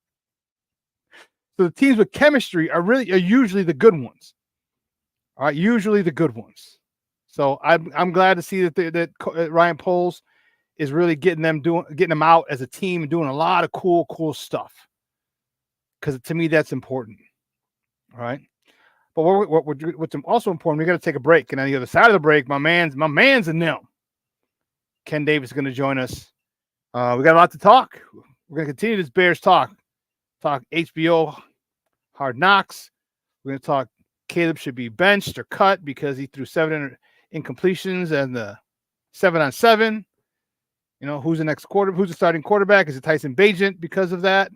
So the teams with chemistry are usually the good ones. All right, usually the good ones. So I'm glad to see that Ryan Poles is really getting them out as a team and doing a lot of cool stuff. Because to me, that's important. All right. But what's also important, we got to take a break. And on the other side of the break, my man's in them. Ken Davis is going to join us. We got a lot to talk. We're going to continue this Bears talk. Talk HBO Hard Knocks. We're going to talk Caleb should be benched or cut because he threw 7 incompletions and the 7-on-7. Who's the starting quarterback? Is it Tyson Bagent because of that?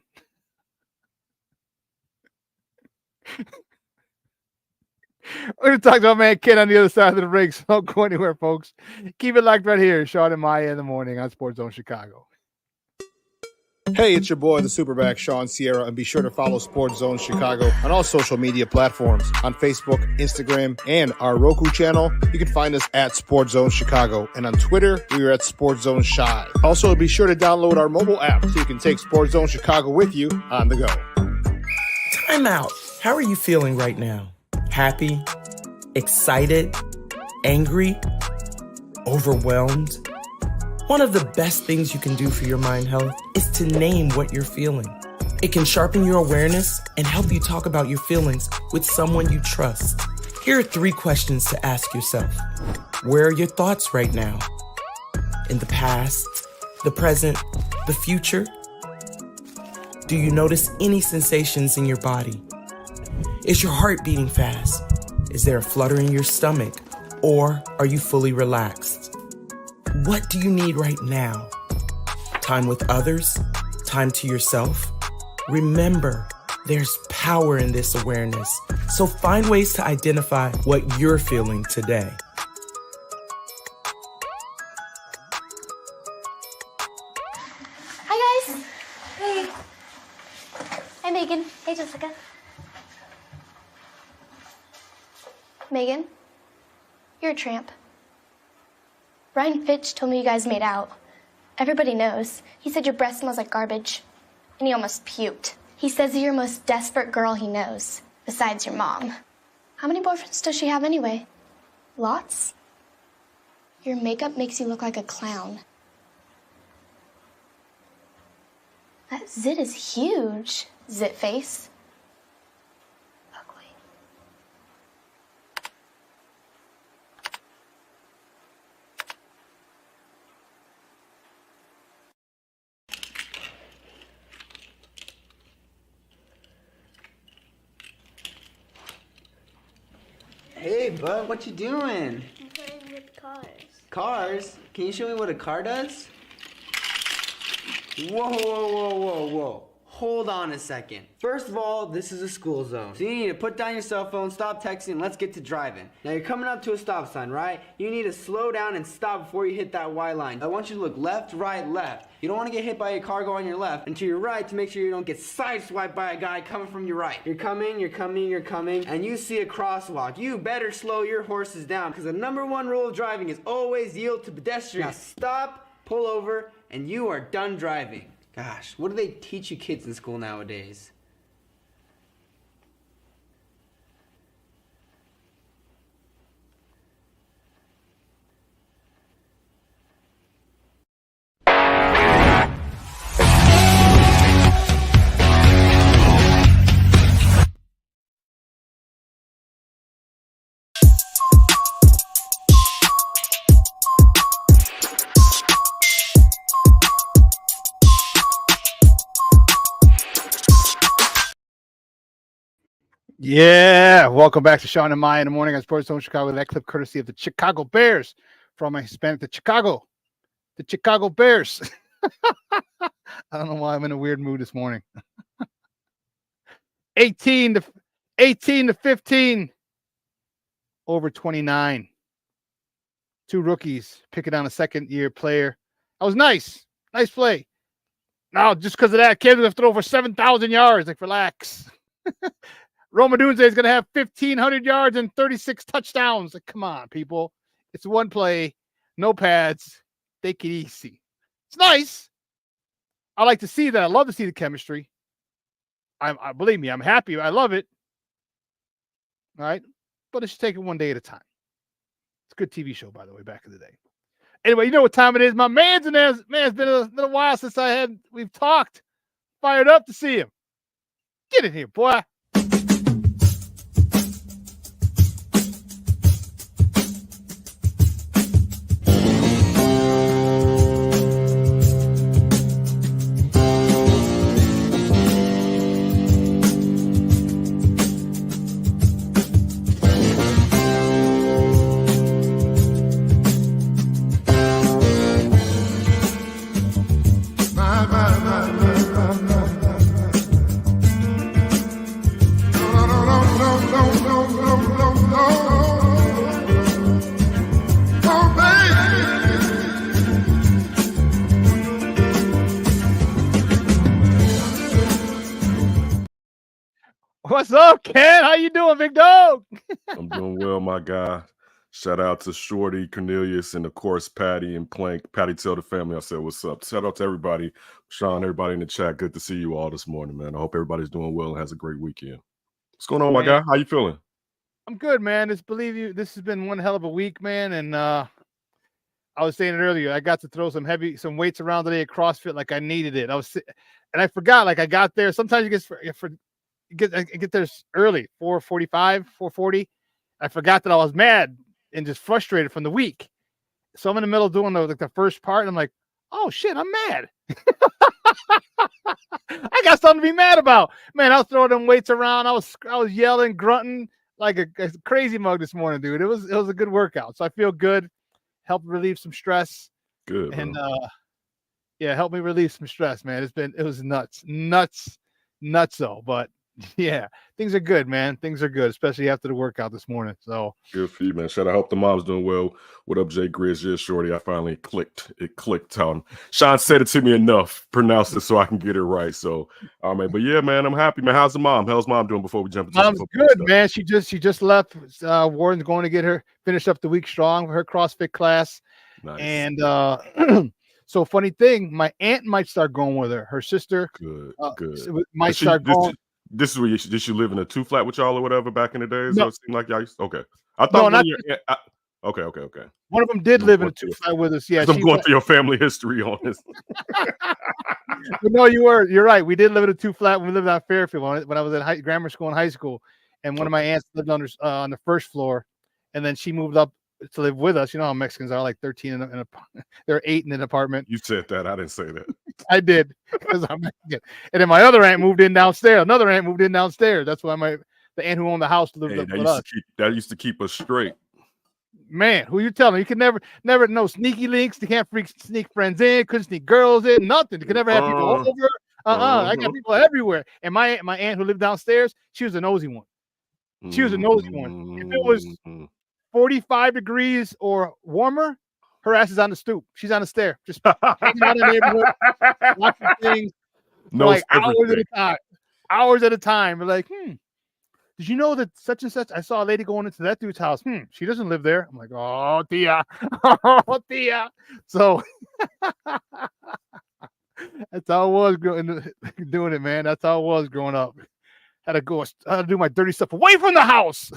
We're going to talk about man Ken on the other side of the break, so don't go anywhere, folks. Keep it locked right here. Shawn and Maya in the morning on Sports Zone Chicago. Hey, it's your boy, the SuperBack, Shawn Sierra, and be sure to follow Sports Zone Chicago on all social media platforms on Facebook, Instagram, and our Roku channel. You can find us at Sports Zone Chicago, and on Twitter, we are at Sports Zone Shy. Also, be sure to download our mobile app so you can take Sports Zone Chicago with you on the go. Time out. How are you feeling right now? Happy? Excited? Angry? Overwhelmed? One of the best things you can do for your mind health is to name what you're feeling. It can sharpen your awareness and help you talk about your feelings with someone you trust. Here are 3 questions to ask yourself. Where are your thoughts right now? In the past, the present, the future? Do you notice any sensations in your body? Is your heart beating fast? Is there a flutter in your stomach? Or are you fully relaxed? What do you need right now? Time with others? Time to yourself? Remember, there's power in this awareness. So find ways to identify what you're feeling today. Hi, guys. Hey. Hi, Megan. Hey, Jessica. Megan, you're a tramp. Ryan Fitch told me you guys made out. Everybody knows. He said your breath smells like garbage. And he almost puked. He says you're the most desperate girl he knows, besides your mom. How many boyfriends does she have anyway? Lots? Your makeup makes you look like a clown. That zit is huge, zit face. Ugly. Hey, bud, what you doing? I'm playing with cars. Cars? Can you show me what a car does? Whoa, whoa, whoa, whoa, whoa. Hold on a second. First of all, this is a school zone. So you need to put down your cell phone, stop texting, and let's get to driving. Now you're coming up to a stop sign, right? You need to slow down and stop before you hit that Y line. I want you to look left, right, left. You don't want to get hit by a car going on your left, and to your right to make sure you don't get sideswiped by a guy coming from your right. You're coming, and you see a crosswalk. You better slow your horses down, because the #1 rule of driving is always yield to pedestrians. Now stop, pull over, and you are done driving. Gosh, what do they teach you kids in school nowadays? Yeah, welcome back to Shawn and Maya in the morning on Sports Zone Chicago. That clip courtesy of the Chicago Bears from my Hispanic, the Chicago Bears. I don't know why I'm in a weird mood this morning. 18 to 15 over 29. 2 rookies picking on a second-year player. That was nice. Nice play. Now, just because of that, kids have thrown over 7,000 yards. Like, relax. Rome Odunze is going to have 1,500 yards and 36 touchdowns. Like, come on, people. It's one play, no pads. Take it easy. It's nice. I like to see that. I love to see the chemistry. I believe me, I'm happy. I love it. All right. But it's taking one day at a time. It's a good TV show, by the way, back in the day. Anyway, you know what time it is. My man's in there. Man, it's been a while since we've talked. Fired up to see him. Get in here, boy. you doing, big dog? I'm doing well, my guy. Shout out to Shorty, Cornelius, and of course Patty and Plank. Patty, tell the family I said what's up. Shout out to everybody, Shawn, everybody in the chat. Good to see you all this morning, man. I hope everybody's doing well and has a great weekend. What's going on, my guy? How you feeling? I'm good, man. This has been one hell of a week, man. And I was saying it earlier. I got to throw some weights around today at CrossFit like I needed it. And I forgot. Like I got there. Sometimes you get there early, 4:45, 4:40. I forgot that I was mad and just frustrated from the week. So I'm in the middle of doing the first part, and I'm like, oh shit, I'm mad. I got something to be mad about. Man, I was throwing them weights around. I was yelling, grunting like a crazy mug this morning, dude. It was a good workout. So I feel good. Helped relieve some stress. Good. And help me relieve some stress, man. It was nuts though. But yeah, things are good, man. Things are good, especially after the workout this morning. So good for you, man. Shout out. I hope the mom's doing well. What up, Jay Grizz? Yeah, Shorty. I finally clicked. It clicked on. Shawn said it to me enough. Pronounced it so I can get it right. So, man. But yeah, man, I'm happy, man. How's the mom? How's mom doing before we jump into Mom's good, stuff? Man. She just left. Warren's going to get her finish up the week strong for her CrossFit class. Nice. And so funny thing, my aunt might start going with her. Her sister, good. Might start going. This is where did she live in a 2-flat with y'all or whatever back in the days? No. So it seemed like y'all okay. I thought okay. One of them did live in a 2-flat with us. Yeah, I'm going through your family history on this. But no, you're right. We did live in a 2-flat when we lived on Fairfield when I was at grammar school and high school. And one of my aunts lived on the first floor, and then she moved up to live with us. You know how Mexicans are, like 13 in a they're 8 in an apartment. You said that. I didn't say that. I did, because I'm Mexican. And then my other aunt moved in downstairs. Another aunt moved in downstairs. That's why the aunt who owned the house lived up with us. That used to keep us straight. Man, who you telling? You can never know sneaky links. They can't sneak friends in. Couldn't sneak girls in. Nothing. You could never have people over. I got people everywhere. And my aunt who lived downstairs, she was a nosy one. She was a nosy one. If it was 45 degrees or warmer, her ass is on the stoop. She's on the stair, just hanging out in the neighborhood, watching things for like hours at a time. We're like, did you know that such and such? I saw a lady going into that dude's house. She doesn't live there. I'm like, oh, tia. Oh, tia. So that's how it was doing it, man. That's how it was growing up. Had to do my dirty stuff away from the house.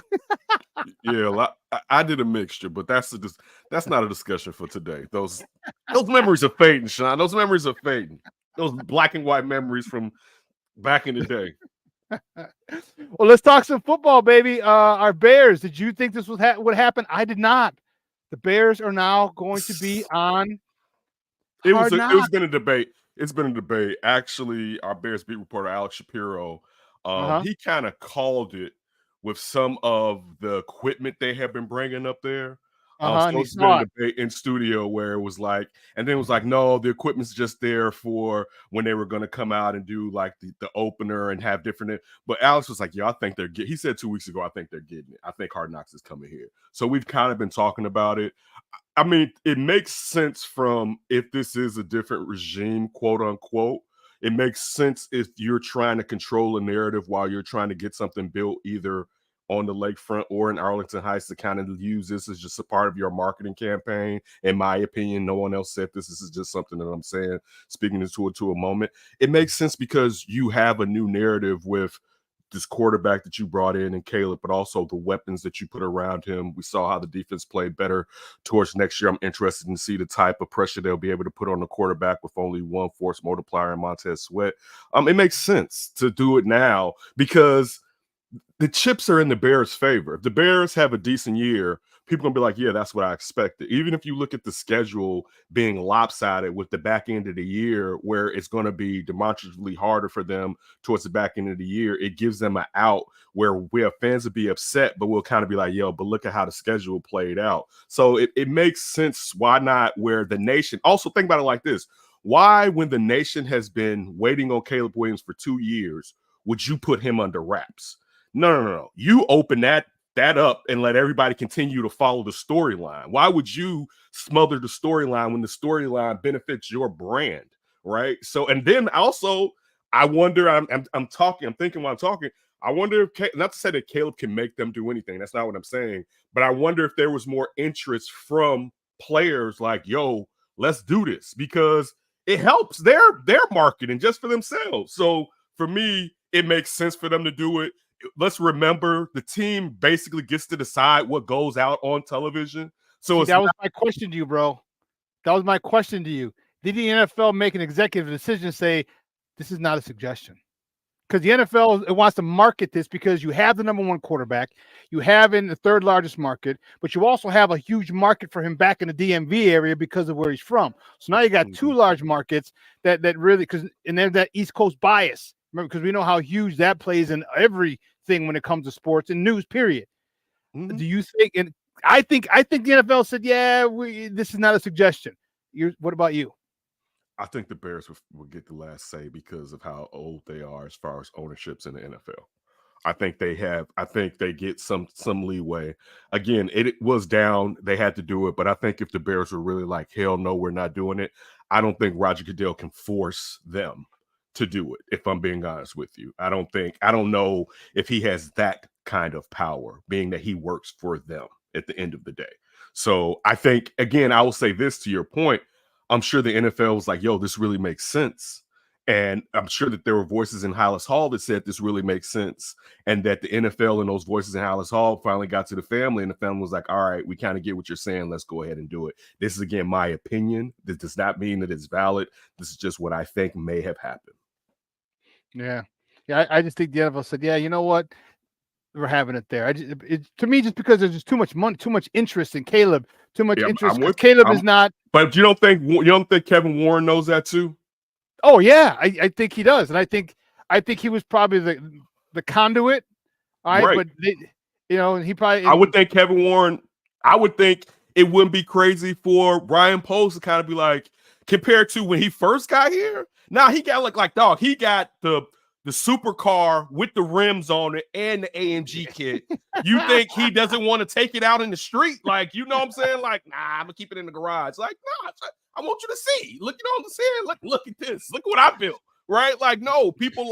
Yeah, I did a mixture, but that's not a discussion for today. Those memories are fading, Shawn. Those memories are fading. Those black and white memories from back in the day. Well, let's talk some football, baby. Our Bears. Did you think this would happen? I did not. The Bears are now going to be on. It's been a debate. It's been a debate. Actually, our Bears beat reporter Alex Shapiro. He kind of called it with some of the equipment they have been bringing up there. So it's been a debate in studio where it was like, and then it was like, no, the equipment's just there for when they were going to come out and do like the opener and have different. But Alex was like, yeah, I think he said 2 weeks ago, I think they're getting it. I think Hard Knocks is coming here. So we've kind of been talking about it. I mean, it makes sense from if this is a different regime, quote unquote. It makes sense if you're trying to control a narrative while you're trying to get something built either on the lakefront or in Arlington Heights to kind of use this as just a part of your marketing campaign. In my opinion, no one else said this. This is just something that I'm saying, speaking into it to a moment. It makes sense because you have a new narrative with this quarterback that you brought in and Caleb, but also the weapons that you put around him. We saw how the defense played better towards next year. I'm interested in see the type of pressure they'll be able to put on the quarterback with only one force multiplier in Montez Sweat. It makes sense to do it now because the chips are in the Bears' favor. If the Bears have a decent year, people are going to be like, yeah, that's what I expected. Even if you look at the schedule being lopsided with the back end of the year where it's going to be demonstrably harder for them towards the back end of the year, it gives them an out where fans will be upset, but we'll kind of be like, yo, but look at how the schedule played out. So it makes sense. Why not where the nation – also think about it like this. Why, when the nation has been waiting on Caleb Williams for 2 years, would you put him under wraps? No. You open that up and let everybody continue to follow the storyline. Why would you smother the storyline when the storyline benefits your brand, right? So, and then also, I wonder, I'm thinking while I'm talking, I wonder if, not to say that Caleb can make them do anything. That's not what I'm saying. But I wonder if there was more interest from players like, yo, let's do this, because it helps their marketing just for themselves. So for me, it makes sense for them to do it. Let's remember, the team basically gets to decide what goes out on television. So that was my question to you, bro. That was my question to you. Did the NFL make an executive decision to say, this is not a suggestion? Because the NFL wants to market this because you have the number one quarterback, you have in the third largest market, but you also have a huge market for him back in the DMV area because of where he's from. So now you got two large markets that really, and there's that East Coast bias. Remember, because we know how huge that plays in everything when it comes to sports and news, period. Do you think, and I think the NFL said, yeah, this is not a suggestion. What about you? I think the Bears will get the last say because of how old they are as far as ownerships in the NFL. I think they get some leeway. Again, it was down. They had to do it. But I think if the Bears were really like, hell no, we're not doing it, I don't think Roger Goodell can force them to do it, if I'm being honest with you. I don't know if he has that kind of power, being that he works for them at the end of the day. So I think, again, I will say this to your point. I'm sure the NFL was like, yo, this really makes sense. And I'm sure that there were voices in Hollis Hall that said this really makes sense. And that the NFL and those voices in Hollis Hall finally got to the family, and the family was like, all right, we kind of get what you're saying. Let's go ahead and do it. This is, again, my opinion. This does not mean that it's valid. This is just what I think may have happened. Yeah. I just think the NFL said, yeah, you know what? We're having it there. To me, just because there's just too much money, too much interest in Caleb, too much interest. Caleb is not. But you don't think Kevin Warren knows that too? Oh yeah, I think he does, and I think he was probably the conduit. All right, but he probably. I would think Kevin Warren. I would think it wouldn't be crazy for Ryan Post to kind of be like, compared to when he first got here. Now he got like dog. He got the supercar with the rims on it and the AMG kit. You think he doesn't want to take it out in the street? Like, you know what I'm saying? Like, nah, I'm gonna keep it in the garage. Like, nah, I want you to see. Look, you know what I'm saying? Look at this. Look what I built. Right? Like, no, people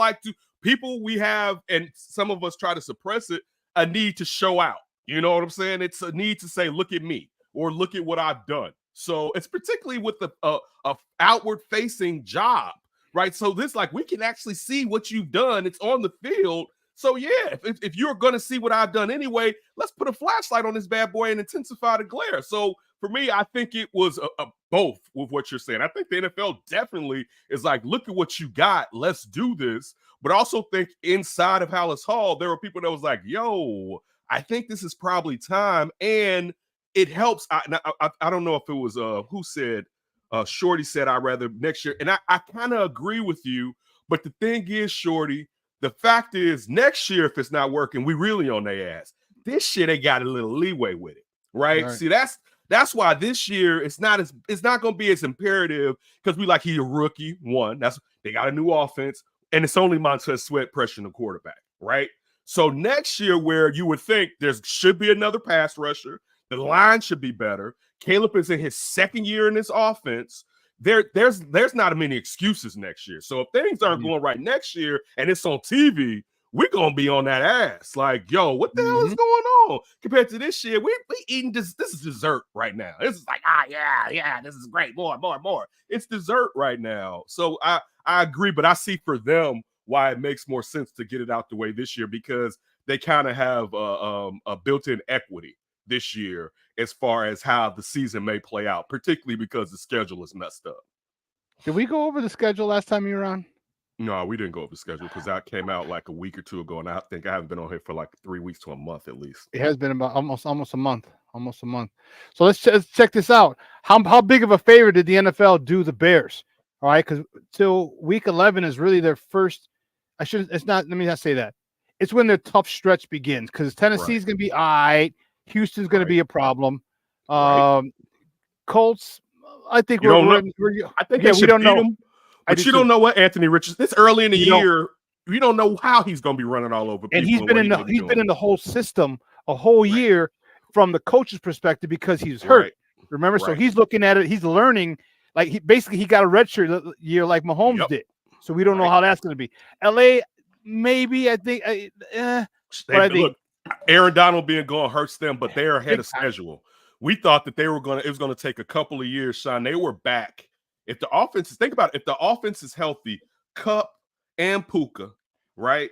we have, and some of us try to suppress it, a need to show out. You know what I'm saying? It's a need to say, look at me, or look at what I've done. So it's particularly with a outward facing job. Right. So this, like, we can actually see what you've done. It's on the field. So, yeah, if you're going to see what I've done anyway, let's put a flashlight on this bad boy and intensify the glare. So for me, I think it was a both with what you're saying. I think the NFL definitely is like, look at what you got. Let's do this. But I also think inside of Hollis Hall, there were people that was like, yo, I think this is probably time. And it helps. I don't know if it was who said. Shorty said, I'd rather next year. And I kind of agree with you. But the thing is, Shorty, the fact is, next year, if it's not working, we really on their ass. This year, they got a little leeway with it. Right? See, that's why this year it's not going to be as imperative, because he's a rookie. One, they got a new offense, and it's only Montez Sweat pressuring the quarterback. Right? So next year, where you would think there should be another pass rusher, the line should be better. Caleb is in his second year in this offense. There's not many excuses next year. So if things aren't going right next year and it's on TV, we're gonna be on that ass. Like, yo, what the hell is going on? Compared to this year, we eating this is dessert right now. This is like, yeah, this is great. More. It's dessert right now. So I agree, but I see for them why it makes more sense to get it out the way this year, because they kind of have a built-in equity this year as far as how the season may play out, particularly because the schedule is messed up. Did we go over the schedule last time you were on? No, we didn't go over the schedule because that came out like a week or two ago, and I think I haven't been on here for like 3 weeks to a month at least. It has been about almost a month. So let's check this out. How big of a favor did the NFL do the Bears? All right, because till week 11 is really their first. Let me not say that. It's when their tough stretch begins, because Tennessee's going to be all right. Houston's going to be a problem. Colts, I think we don't know them. But you don't know what Anthony Richardson. This early in the year, you don't know how he's going to be running all over people. And he's been in the whole system a whole year from the coach's perspective, because he's hurt. Remember, so he's looking at it. He's learning. Like, he got a redshirt year like Mahomes did. So we don't know how that's going to be. LA, maybe. I think. Look, Aaron Donald being gone hurts them, but they're ahead of schedule. We thought that it was going to take a couple of years, Shawn. They were back. If the offense think about it, if the offense is healthy, Cup and Puka, right,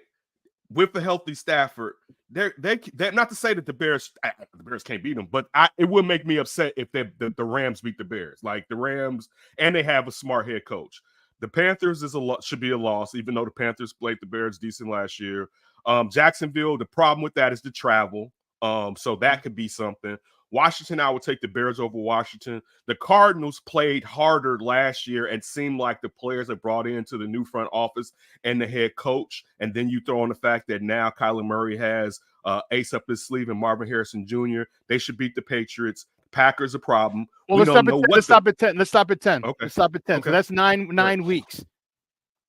with a healthy Stafford, they're not to say that the Bears can't beat them, but it would make me upset if the Rams beat the Bears. Like the Rams, and they have a smart head coach. The Panthers should be a loss, even though the Panthers played the Bears decent last year. Jacksonville, the problem with that is the travel. So that could be something. Washington, I would take the Bears over Washington. The Cardinals played harder last year and seemed like the players that brought into the new front office and the head coach. And then you throw in the fact that now Kyler Murray has ace up his sleeve and Marvin Harrison Jr. They should beat the Patriots. Packers a problem. Well, let's stop at 10. Let's stop at 10. Okay. Let's stop at 10. Okay. So that's nine weeks.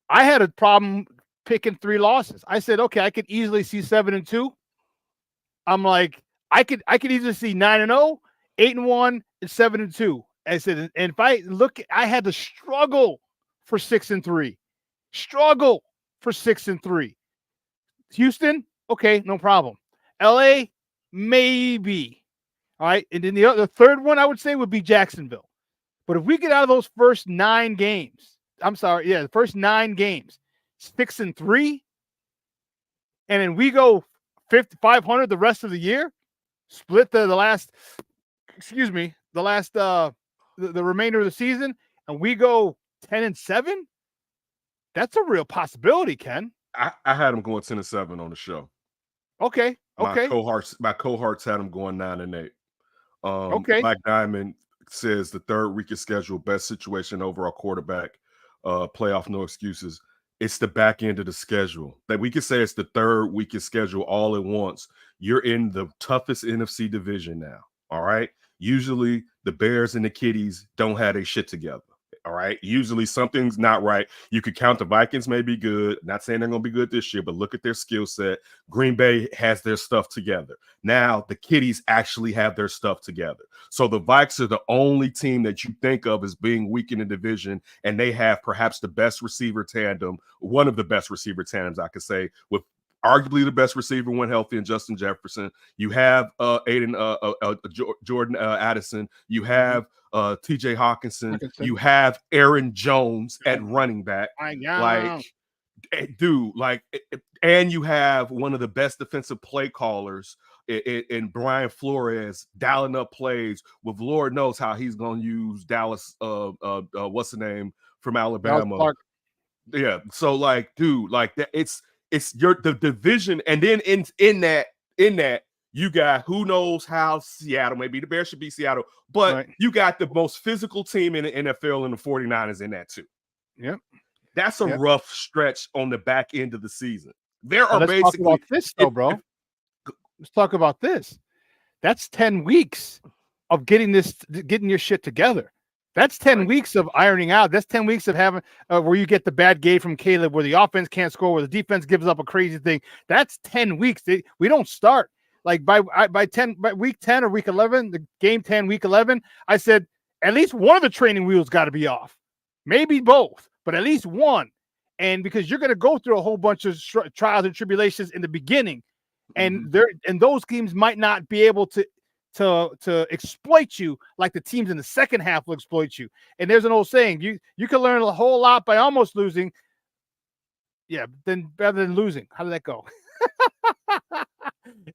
I had a problem picking 3 losses. I said, okay, I could easily see 7-2. I'm like, I could easily see 9-0, 8-1, and 7-2. I said, and if I look, I had to struggle for 6-3. Struggle for 6-3. Houston, okay, no problem. LA, maybe. All right. And then the third one I would say would be Jacksonville. But if we get out of those first 9 games, the first 9 games, 6-3, and then we go 500 the rest of the year, split the remainder of the season, and we go 10-7, that's a real possibility, Ken. I had them going 10-7 on the show. Okay. My cohorts had them going 9-8. Okay. Black Diamond says the third weakest schedule, best situation over our quarterback, playoff, no excuses. It's the back end of the schedule. That we could say it's the third weakest schedule all at once. You're in the toughest NFC division now. All right. Usually the Bears and the Kitties don't have their shit together. All right. Usually something's not right. You could count the Vikings may be good. Not saying they're going to be good this year, but look at their skill set. Green Bay has their stuff together. Now the Kitties actually have their stuff together. So the Vikes are the only team that you think of as being weak in the division, and they have perhaps the best receiver tandem, one of the best receiver tandems, I could say, with arguably the best receiver when healthy in Justin Jefferson. You have Jordan Addison. You have TJ Hawkinson. You have Aaron Jones at running back. And you have one of the best defensive play callers in Brian Flores dialing up plays with Lord knows how he's going to use Dallas. What's the name from Alabama? Yeah. So that it's the division, and then in that you got who knows how Seattle, maybe the Bears should be Seattle, but you got the most physical team in the NFL and the 49ers in that too. Yep. That's a rough stretch on the back end of the season. Let's talk about this though, bro. Let's talk about this. That's 10 weeks of getting your shit together. That's 10 weeks of ironing out. That's 10 weeks of having where you get the bad game from Caleb, where the offense can't score, where the defense gives up a crazy thing. That's 10 weeks. We don't start like by week 10 or week 11, the game 10, week 11. I said at least one of the training wheels got to be off, maybe both, but at least one. And because you're going to go through a whole bunch of trials and tribulations in the beginning, and those teams might not be able to exploit you like the teams in the second half will exploit you. And there's an old saying, you can learn a whole lot by almost losing. Yeah, then rather than losing. How did that go?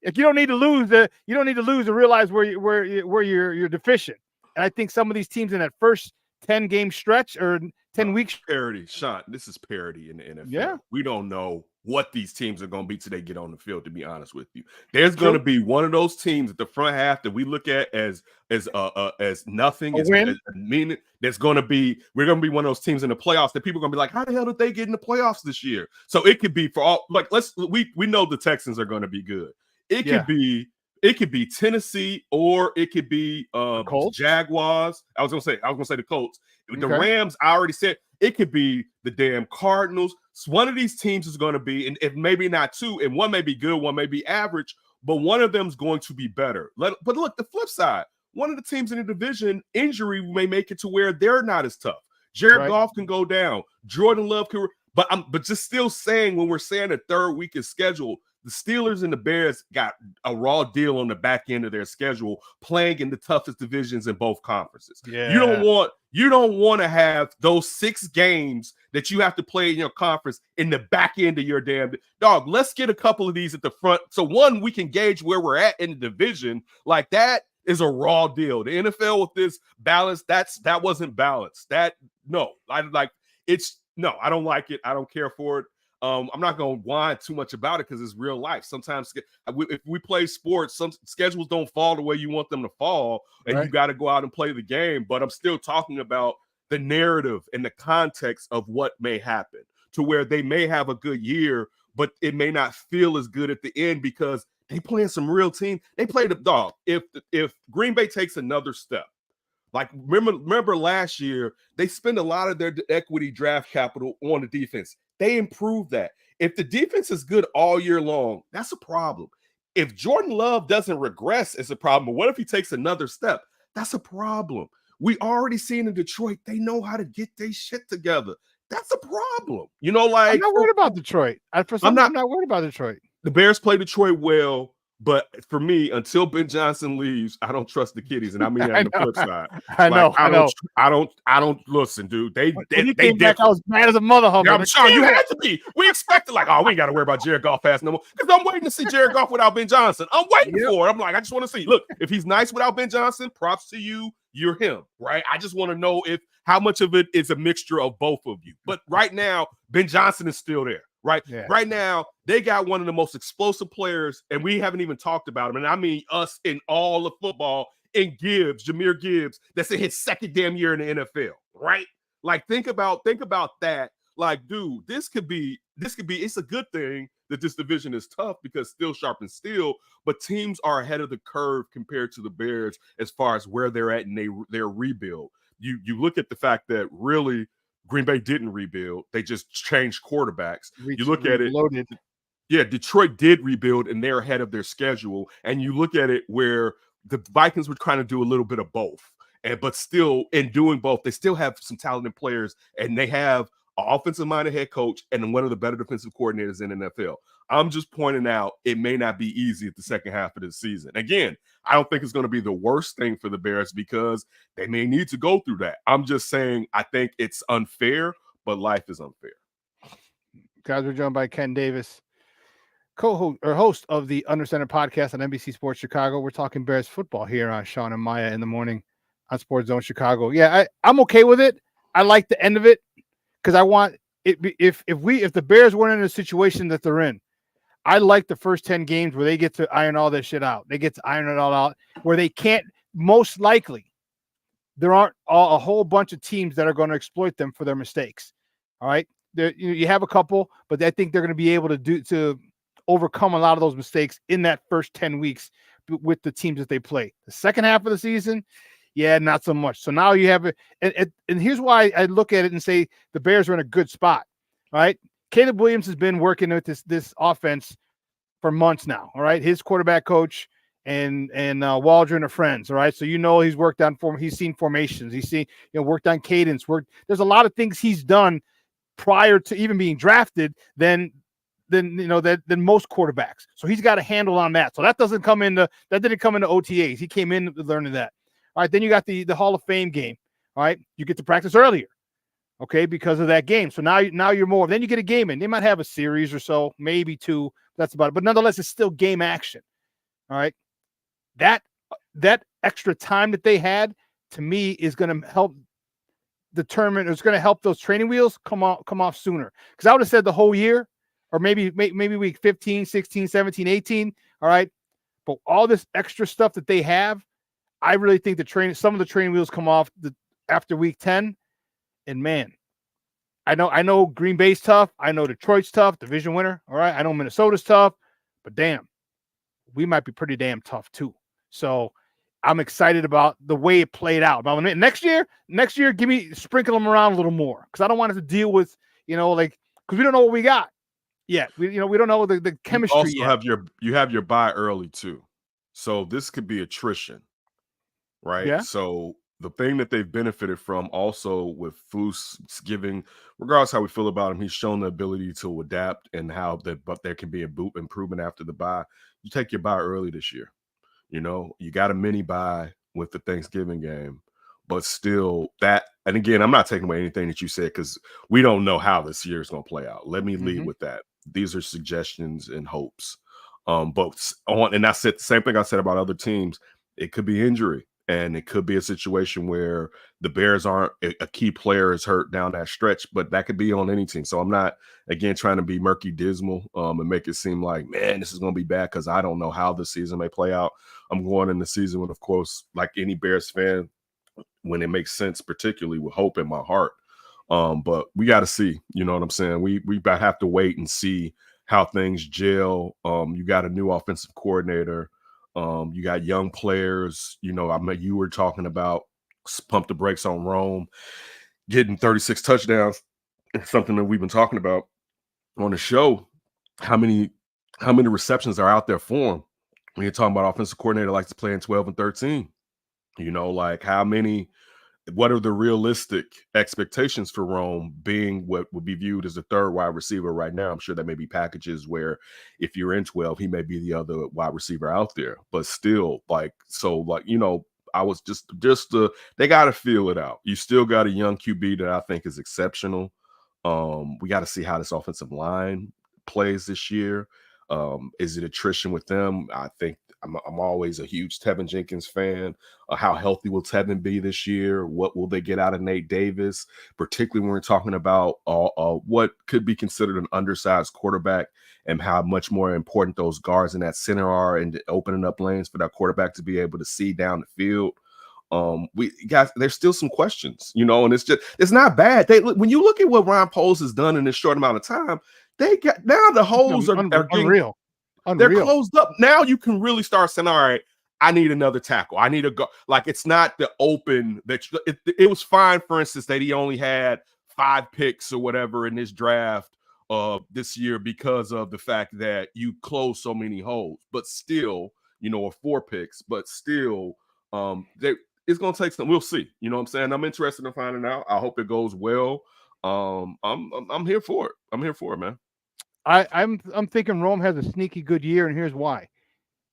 If you don't need to lose, you don't need to lose to realize where you're deficient. And I think some of these teams in that first 10 game stretch or 10 weeks parity, Shawn. This is parity in the NFL. Yeah. We don't know what these teams are going to be till they get on the field, to be honest with you. There's going to be one of those teams at the front half that we look at as nothing, as meaning. There's going to be, we're going to be one of those teams in the playoffs that people are going to be like, how the hell did they get in the playoffs this year? So it could be for all, like, we know the Texans are going to be good. It could be Tennessee, or it could be Jaguars. I was gonna say the Colts. The Rams, I already said it could be the damn Cardinals. So one of these teams is going to be, and if maybe not two, and one may be good, one may be average, but one of them is going to be better. But look, the flip side, one of the teams in the division, injury may make it to where they're not as tough. Jared Goff can go down. Jordan Love can. but just still saying, when we're saying the third week is scheduled, the Steelers and the Bears got a raw deal on the back end of their schedule, playing in the toughest divisions in both conferences. Yeah. You don't want to have those 6 games that you have to play in your conference in the back end of your damn dog. Let's get a couple of these at the front. So one, we can gauge where we're at in the division. Like, that is a raw deal. The NFL with this balance, that wasn't balanced. I don't like it. I don't care for it. I'm not going to whine too much about it because it's real life. Sometimes if we play sports, some schedules don't fall the way you want them to fall, and you got to go out and play the game. But I'm still talking about the narrative and the context of what may happen, to where they may have a good year, but it may not feel as good at the end because they playing some real team. They play the dog. If Green Bay takes another step, like remember last year, they spend a lot of their equity draft capital on the defense. They improved that. If the defense is good all year long, that's a problem. If Jordan Love doesn't regress, it's a problem. But what if he takes another step? That's a problem. We already seen in Detroit, they know how to get their shit together. That's a problem. I'm not worried about Detroit. I'm not worried about Detroit. The Bears play Detroit well. But for me, until Ben Johnson leaves, I don't trust the kiddies, and I mean that on the flip side. I don't listen, dude. They came back, I was mad as a mother hugger. Yeah, I'm sure you had to be. We expected we ain't got to worry about Jared Goff fast no more, because I'm waiting to see Jared Goff without Ben Johnson. I'm waiting for it. I'm like, I just want to see. Look, if he's nice without Ben Johnson, props to you. You're him, right? I just want to know how much of it is a mixture of both of you. But right now, Ben Johnson is still there. Right. Yeah. Right now, they got one of the most explosive players, and we haven't even talked about him. And I mean us in all of football, in Jahmyr Gibbs, that's in his second damn year in the NFL. Right. Like, think about that. Like, dude, this could be, it's a good thing that this division is tough because steel sharpens steel, but teams are ahead of the curve compared to the Bears as far as where they're at in their rebuild. You look at the fact that really Green Bay didn't rebuild. They just changed quarterbacks. You look at it. Yeah, Detroit did rebuild, and they're ahead of their schedule. And you look at it where the Vikings were trying to do a little bit of both. But still, in doing both, they still have some talented players, and they have an offensive-minded head coach and one of the better defensive coordinators in the NFL. I'm just pointing out it may not be easy at the second half of this season. Again, I don't think it's going to be the worst thing for the Bears because they may need to go through that. I'm just saying I think it's unfair, but life is unfair. Guys, we're joined by Ken Davis, host of the Under Center podcast on NBC Sports Chicago. We're talking Bears football here on Shawn and Maya in the morning on Sports Zone Chicago. Yeah, I'm okay with it. I like the end of it because I want it. If the Bears weren't in a situation that they're in, I like the first 10 games where they get to iron all that shit out. They get to iron it all out where they can't. Most likely, there aren't a whole bunch of teams that are going to exploit them for their mistakes. All right, you have a couple, but I think they're going to be able to overcome a lot of those mistakes in that first 10 weeks with the teams that they play. The second half of the season, yeah, not so much. So now you have it, and here's why I look at it and say the Bears are in a good spot. All right. Caleb Williams has been working with this offense for months now. All right. His quarterback coach and Waldron are friends. All right. So, he's worked on he's seen formations. He's seen, worked on cadence. There's a lot of things he's done prior to even being drafted than most quarterbacks. So he's got a handle on that. So that didn't come into OTAs. He came in learning that. All right. Then you got the Hall of Fame game. All right. You get to practice earlier. Okay, because of that game. So now you're more. Then you get a game in. They might have a series or so, maybe 2. That's about it. But nonetheless, it's still game action. All right. That extra time that they had, to me, is going to help determine. It's going to help those training wheels come off sooner. Because I would have said the whole year, or maybe week 15, 16, 17, 18. All right. But all this extra stuff that they have, I really think some of the training wheels come off after week 10. And man, I know Green Bay's tough. I know Detroit's tough, division winner. All right. I know Minnesota's tough, but damn, we might be pretty damn tough too. So I'm excited about the way it played out. But next year, sprinkle them around a little more. Cause I don't want it to deal with, cause we don't know what we got yet. We don't know the chemistry yet. You have your bye early too. So this could be attrition, right? Yeah. So the thing that they've benefited from also with Foose giving, regardless how we feel about him, he's shown the ability to adapt and how that, but there can be a improvement after the bye. You take your bye early this year. You know, you got a mini bye with the Thanksgiving game, but still that, and again, I'm not taking away anything that you said because we don't know how this year is going to play out. Let me lead with that. These are suggestions and hopes. But and I said the same thing I said about other teams. It could be injury, and it could be a situation where the Bears aren't a key player is hurt down that stretch, but that could be on any team. So I'm not, again, trying to be murky dismal and make it seem like, man, this is going to be bad because I don't know how the season may play out. I'm going in the season with, of course, like any Bears fan, when it makes sense, particularly with hope in my heart. But we got to see, you know what I'm saying? We have to wait and see how things gel. You got a new offensive coordinator. You got young players. You know, I mean, you were talking about pump the brakes on Rome, getting 36 touchdowns. It's something that we've been talking about on the show. How many receptions are out there for him? When you're talking about offensive coordinator likes to play in 12 and 13, you know, like what are the realistic expectations for Rome being what would be viewed as the third wide receiver right now? I'm sure there may be packages where if you're in 12, he may be the other wide receiver out there, but still you know, I was just they got to feel it out. You still got a young QB that I think is exceptional. We got to see how this offensive line plays this year. Is it attrition with them? I think I'm always a huge Tevinjenkins fan. How healthy will Tevin be this year? What will they get out of Nate Davis, particularly when we're talking about what could be considered an undersized quarterback and how much more important those guards in that center are and opening up lanes for that quarterback to be able to see down the field. There's still some questions, you know, and it's not bad. When you look at what Ryan Poles has done in this short amount of time, they got now the holes are unreal. They're closed up. Now you can really start saying, all right, I need another tackle. I need a go. Like, it's not the open that it was fine, for instance, that he only had 5 picks or whatever in this draft this year because of the fact that you closed so many holes. But still, you know, or 4 picks, but still, it's going to take some. We'll see. You know what I'm saying? I'm interested in finding out. I hope it goes well. I'm here for it. I'm here for it, man. I'm thinking Rome has a sneaky good year, and here's why.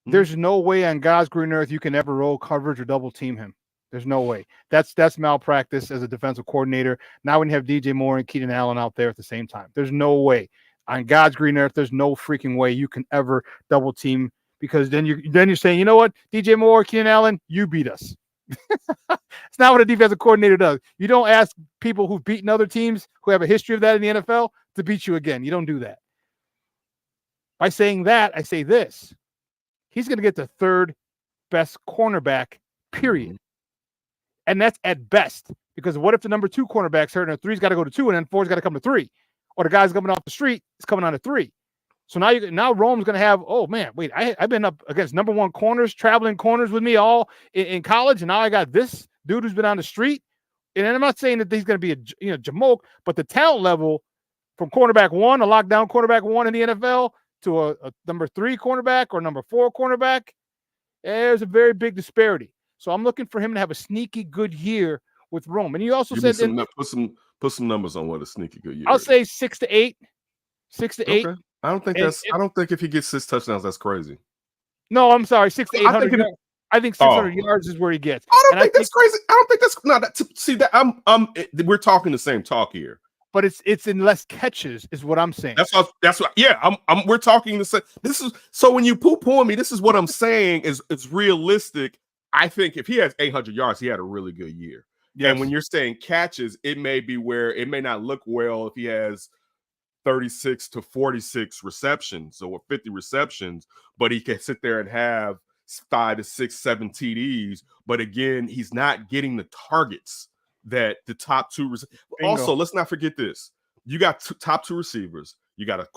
There's no way on God's green earth you can ever roll coverage or double team him. There's no way. That's malpractice as a defensive coordinator. Now when you have DJ Moore and Keenan Allen out there at the same time, there's no way. On God's green earth, there's no freaking way you can ever double team, because then you're saying, you know what, DJ Moore, Keenan Allen, you beat us. It's not what a defensive coordinator does. You don't ask people who've beaten other teams who have a history of that in the NFL to beat you again. You don't do that. By saying that, I say this. He's going to get the third best cornerback, period. And that's at best. Because what if the number 2 cornerback's hurt and 3's got to go to 2 and then 4's got to come to 3? Or the guy's coming off the street is coming on to 3. So now Rome's going to have, oh, man, wait, I've been up against number 1 corners, traveling corners with me all in college, and now I got this dude who's been on the street. And I'm not saying that he's going to be a Jamoke, but the talent level from cornerback 1, a lockdown cornerback 1 in the NFL, to a number 3 cornerback or number 4 cornerback, there's a very big disparity. So I'm looking for him to have a sneaky good year with Rome. And you also said put some numbers on what a sneaky good year. I'll say 6 to 8. 6 to 8. Okay. I don't think if he gets 6 touchdowns, that's crazy. No, I'm sorry, 6 to 800 yards. I think 600 yards is where he gets. I don't think that's crazy. I don't think that's not. See that we're talking the same talk here. But it's in less catches, is what I'm saying. That's what. Yeah, we're talking the same. This is so when you poo-poo me, this is what I'm saying is realistic. I think if he has 800 yards, he had a really good year. Yes. And when you're saying catches, it may be where it may not look well if he has 36 to 46 receptions or 50 receptions, but he can sit there and have 5 to 6, 7 TDs. But again, he's not getting the targets that the top 2 also, let's not forget this. You got top 2 receivers. You got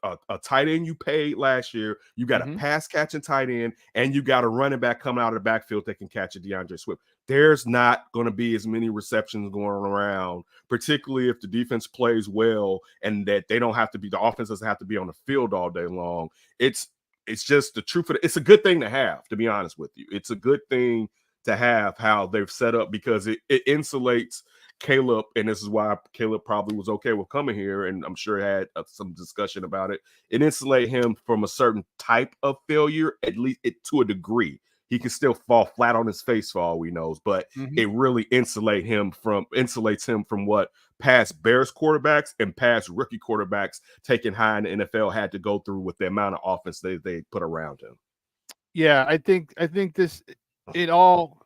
a tight end you paid last year. You got a pass catching tight end, and you got a running back coming out of the backfield that can catch a DeAndre Swift. There's not going to be as many receptions going around, particularly if the defense plays well and that they don't have to be, the offense doesn't have to be on the field all day long. It's just the truth of it. It's a good thing to have, to be honest with you. It's a good thing to have how they've set up, because it insulates Caleb, and this is why Caleb probably was okay with coming here, and I'm sure had some discussion about it. It insulates him from a certain type of failure, at least to a degree. He can still fall flat on his face for all we know, but it really insulates him from what past Bears quarterbacks and past rookie quarterbacks taken high in the NFL had to go through with the amount of offense they put around him. Yeah, I think it all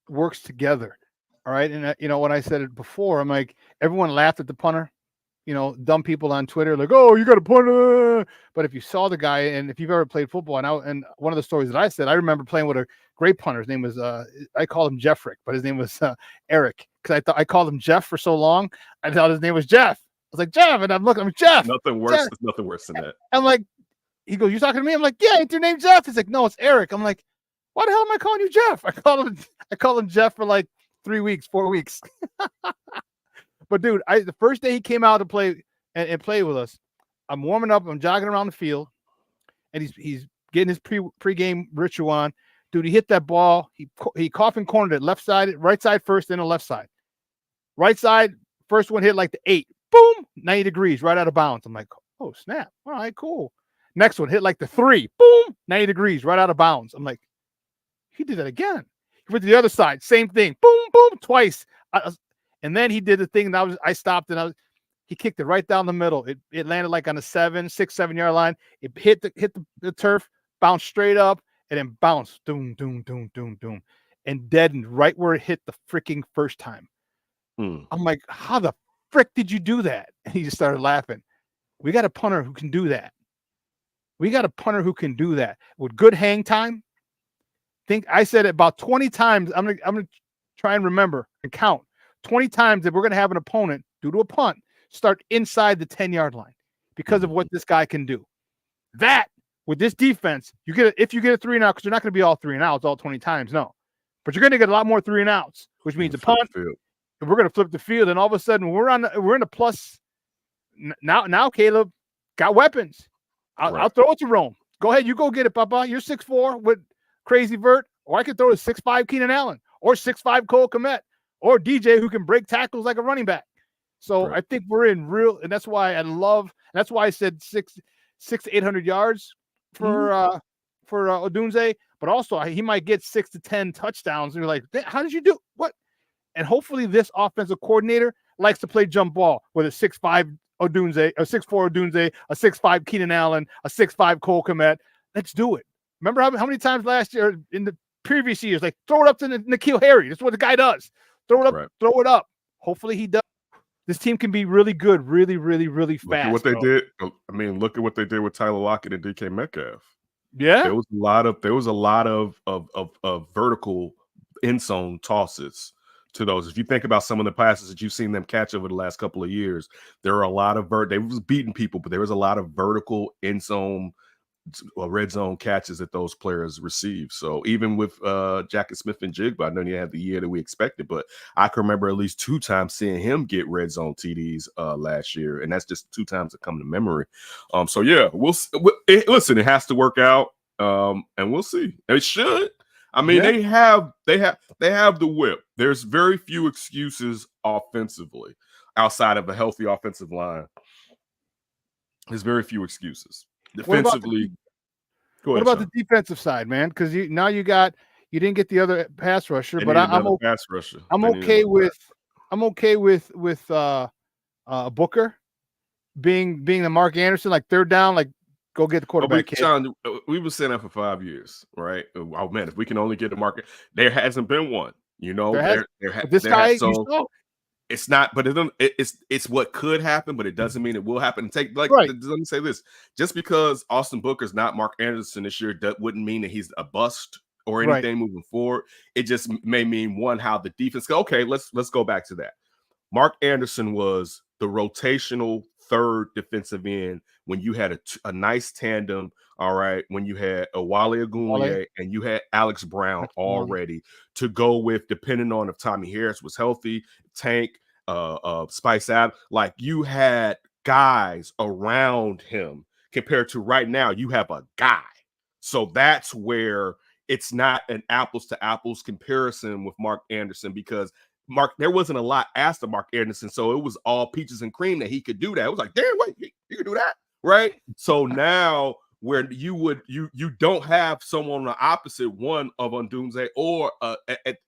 works together. All right. And when I said it before, I'm like, everyone laughed at the punter, dumb people on Twitter, like, oh, you got a punter. But if you saw the guy, and if you've ever played football, and one of the stories that I said, I remember playing with a great punter. His name was, I called him Jeffrick, but his name was Eric. Cause I called him Jeff for so long. I thought his name was Jeff. I was like, Jeff. And I'm Jeff. Nothing worse. There's nothing worse than that. I'm like, he goes, you talking to me? I'm like, yeah, ain't your name Jeff? He's like, no, it's Eric. I'm like, why the hell am I calling you Jeff? I called him Jeff for like 4 weeks. But dude, the first day he came out to play and play with us, I'm warming up, I'm jogging around the field, and he's getting his pre-game ritual on. Dude, he hit that ball. He coffin cornered it left side, right side first, then the left side. Right side, first one hit like the 8. Boom, 90 degrees, right out of bounds. I'm like, oh, snap. All right, cool. Next one hit like the 3. Boom, 90 degrees, right out of bounds. I'm like, he did that again. He went to the other side, same thing. Boom, boom, twice. And then he did the thing, and I stopped, and he kicked it right down the middle. It landed like on the 7 yard line. It hit the turf, bounced straight up, and then bounced, doom, doom, doom, doom, doom, and deadened right where it hit the freaking first time. I'm like, how the frick did you do that? And he just started laughing. We got a punter who can do that. With good hang time. I said it about 20 times. I'm gonna try and remember and count 20 times that we're gonna have an opponent, due to a punt, start inside the 10-yard line because of what this guy can do. That with this defense, if you get a 3 and out, because you're not gonna be all 3 and outs all 20 times, no. But you're gonna get a lot more 3 and outs, which means a punt. And we're gonna flip the field, and all of a sudden we're in a plus. Now Caleb got weapons. I'll throw it to Rome. Go ahead, you go get it, Papa. You're 6'4" with crazy vert, or I could throw a 6'5" Keenan Allen, or 6'5" Cole Kmet, or DJ who can break tackles like a running back. So I think we're in real, and that's why I said 600 to 800 yards for Odunze, but also he might get 6 to 10 touchdowns. And you're like, how did you do what? And hopefully this offensive coordinator likes to play jump ball with a 6'5" Odunze, a 6'4" Odunze, a 6'5" Keenan Allen, a 6'5" Cole Kmet. Let's do it. Remember how many times last year in the previous years, like throw it up to N'Keal Harry. That's what the guy does. Throw it up. Hopefully he does. This team can be really good, really, really, really fast. Look at what they did. I mean, look at what they did with Tyler Lockett and DK Metcalf. Yeah, there was a lot of vertical end zone tosses to those. If you think about some of the passes that you've seen them catch over the last couple of years, there are a lot of they was beating people, but there was a lot of vertical end zone, red zone catches that those players received. So even with Jacket Smith and Jigba, I know he had the year that we expected, but I can remember at least 2 times seeing him get red zone TDs last year, and that's just 2 times that come to memory. So yeah, listen, it has to work out, and we'll see. It should. I mean, they have the whip. There's very few excuses offensively outside of a healthy offensive line. There's very few excuses. Defensively, what about the defensive side, man? Because you didn't get the other pass rusher, but I'm okay with Booker being the Mark Anderson, like third down, like go get the quarterback. Shawn, we've been saying that for 5 years, right? Oh man, if we can only get the market, there hasn't been one. It's not, but it's what could happen, but it doesn't mean it will happen. Let me say this: just because Austin Booker's not Mark Anderson this year, that wouldn't mean that he's a bust or anything moving forward. It just may mean how the defense. Okay, let's go back to that. Mark Anderson was the rotational third defensive end when you had a nice tandem. All right, when you had a Wale Ogunleye and you had Alex Brown already to go with, depending on if Tommy Harris was healthy, Tank, Spice Adams, like you had guys around him compared to right now, you have a guy. So that's where it's not an apples to apples comparison with Mark Anderson, because there wasn't a lot asked of Mark Anderson, so it was all peaches and cream that he could do that. It was like, damn, wait, you can do that, right? So now where you don't have someone on the opposite one of Odunze, or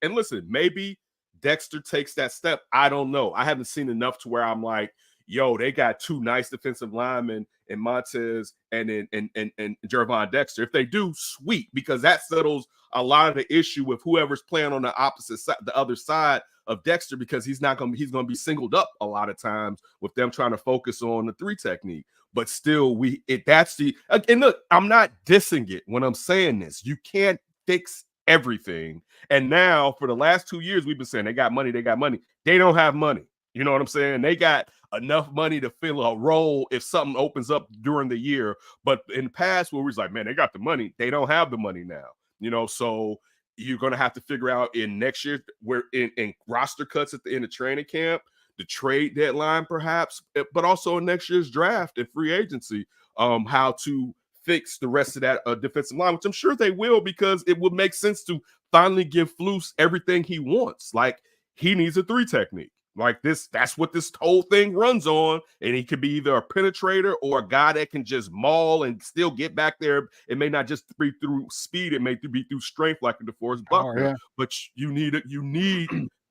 and listen, maybe Dexter takes that step. I don't know. I haven't seen enough to where I'm like, yo, they got two nice defensive linemen in Montez and Gervon Dexter. If they do, sweet, because that settles a lot of the issue with whoever's playing on the opposite side, the other side of Dexter, because he's going to be singled up a lot of times with them trying to focus on the 3 technique. But still, and look, I'm not dissing it when I'm saying this. You can't fix everything. And now for the last 2 years, we've been saying they got money. They don't have money. You know what I'm saying? They got enough money to fill a role if something opens up during the year. But in the past, where we was like, man, they got the money. They don't have the money now. So you're going to have to figure out in next year, where in roster cuts at the end of training camp, the trade deadline perhaps, but also in next year's draft and free agency, how to fix the rest of that defensive line, which I'm sure they will, because it would make sense to finally give Flus everything he wants. Like, he needs a 3 technique. Like this, that's what this whole thing runs on. And he could be either a penetrator or a guy that can just maul and still get back there. It may not just be through speed, it may be through strength, like a DeForest Buckner. Yeah. But you need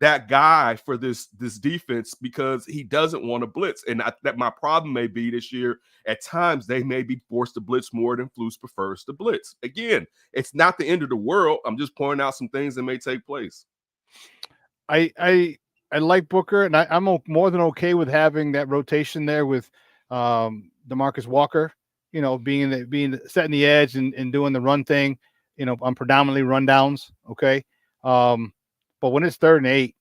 that guy for this defense, because he doesn't want to blitz. And that my problem may be this year, at times they may be forced to blitz more than Flus prefers to blitz. Again, it's not the end of the world. I'm just pointing out some things that may take place. I like Booker, and I'm more than okay with having that rotation there with DeMarcus Walker, being setting the edge and doing the run thing, on predominantly rundowns. Okay. But when it's 3rd and 8,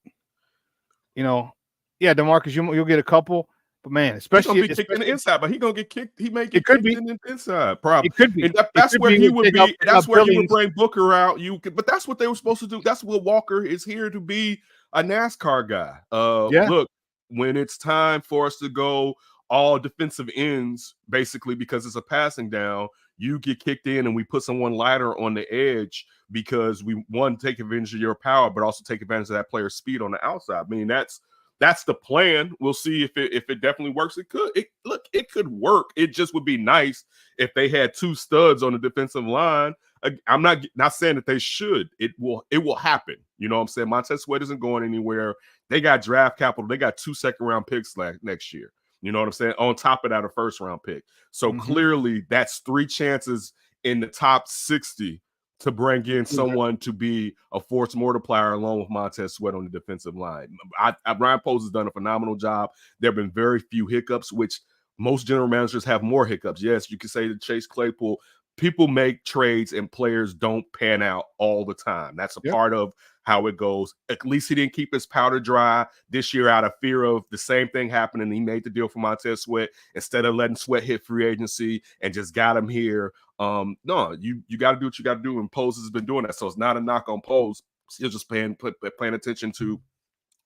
DeMarcus, you'll get a couple, but man, especially kicked in the inside, but he gonna get kicked. He may get kicked in the inside, probably. It could be. And that's where he would be. That's where he would bring Booker out. But that's what they were supposed to do. That's what Walker is here to be, a NASCAR guy. Look, when it's time for us to go all defensive ends, basically, because it's a passing down, you get kicked in and we put someone lighter on the edge, because we want to take advantage of your power, but also take advantage of that player's speed on the outside. I mean, that's the plan. We'll see if it definitely works. It could work. It just would be nice if they had 2 studs on the defensive line. I'm not saying that they should. It will happen. You know what I'm saying? Montez Sweat isn't going anywhere. They got draft capital. They got 2 second-round picks next year. You know what I'm saying? On top of that, a first-round pick. So clearly, that's 3 chances in the top 60 to bring in someone to be a force multiplier along with Montez Sweat on the defensive line. Ryan Poles has done a phenomenal job. There have been very few hiccups, which most general managers have more hiccups. Yes, you can say that Chase Claypool, people make trades and players don't pan out all the time. That's a part of how it goes. At least he didn't keep his powder dry this year out of fear of the same thing happening. He made the deal for Montez Sweat instead of letting Sweat hit free agency and just got him here. No, you got to do what you got to do, and Poles has been doing that. So it's not a knock on Poles. He's just paying attention to,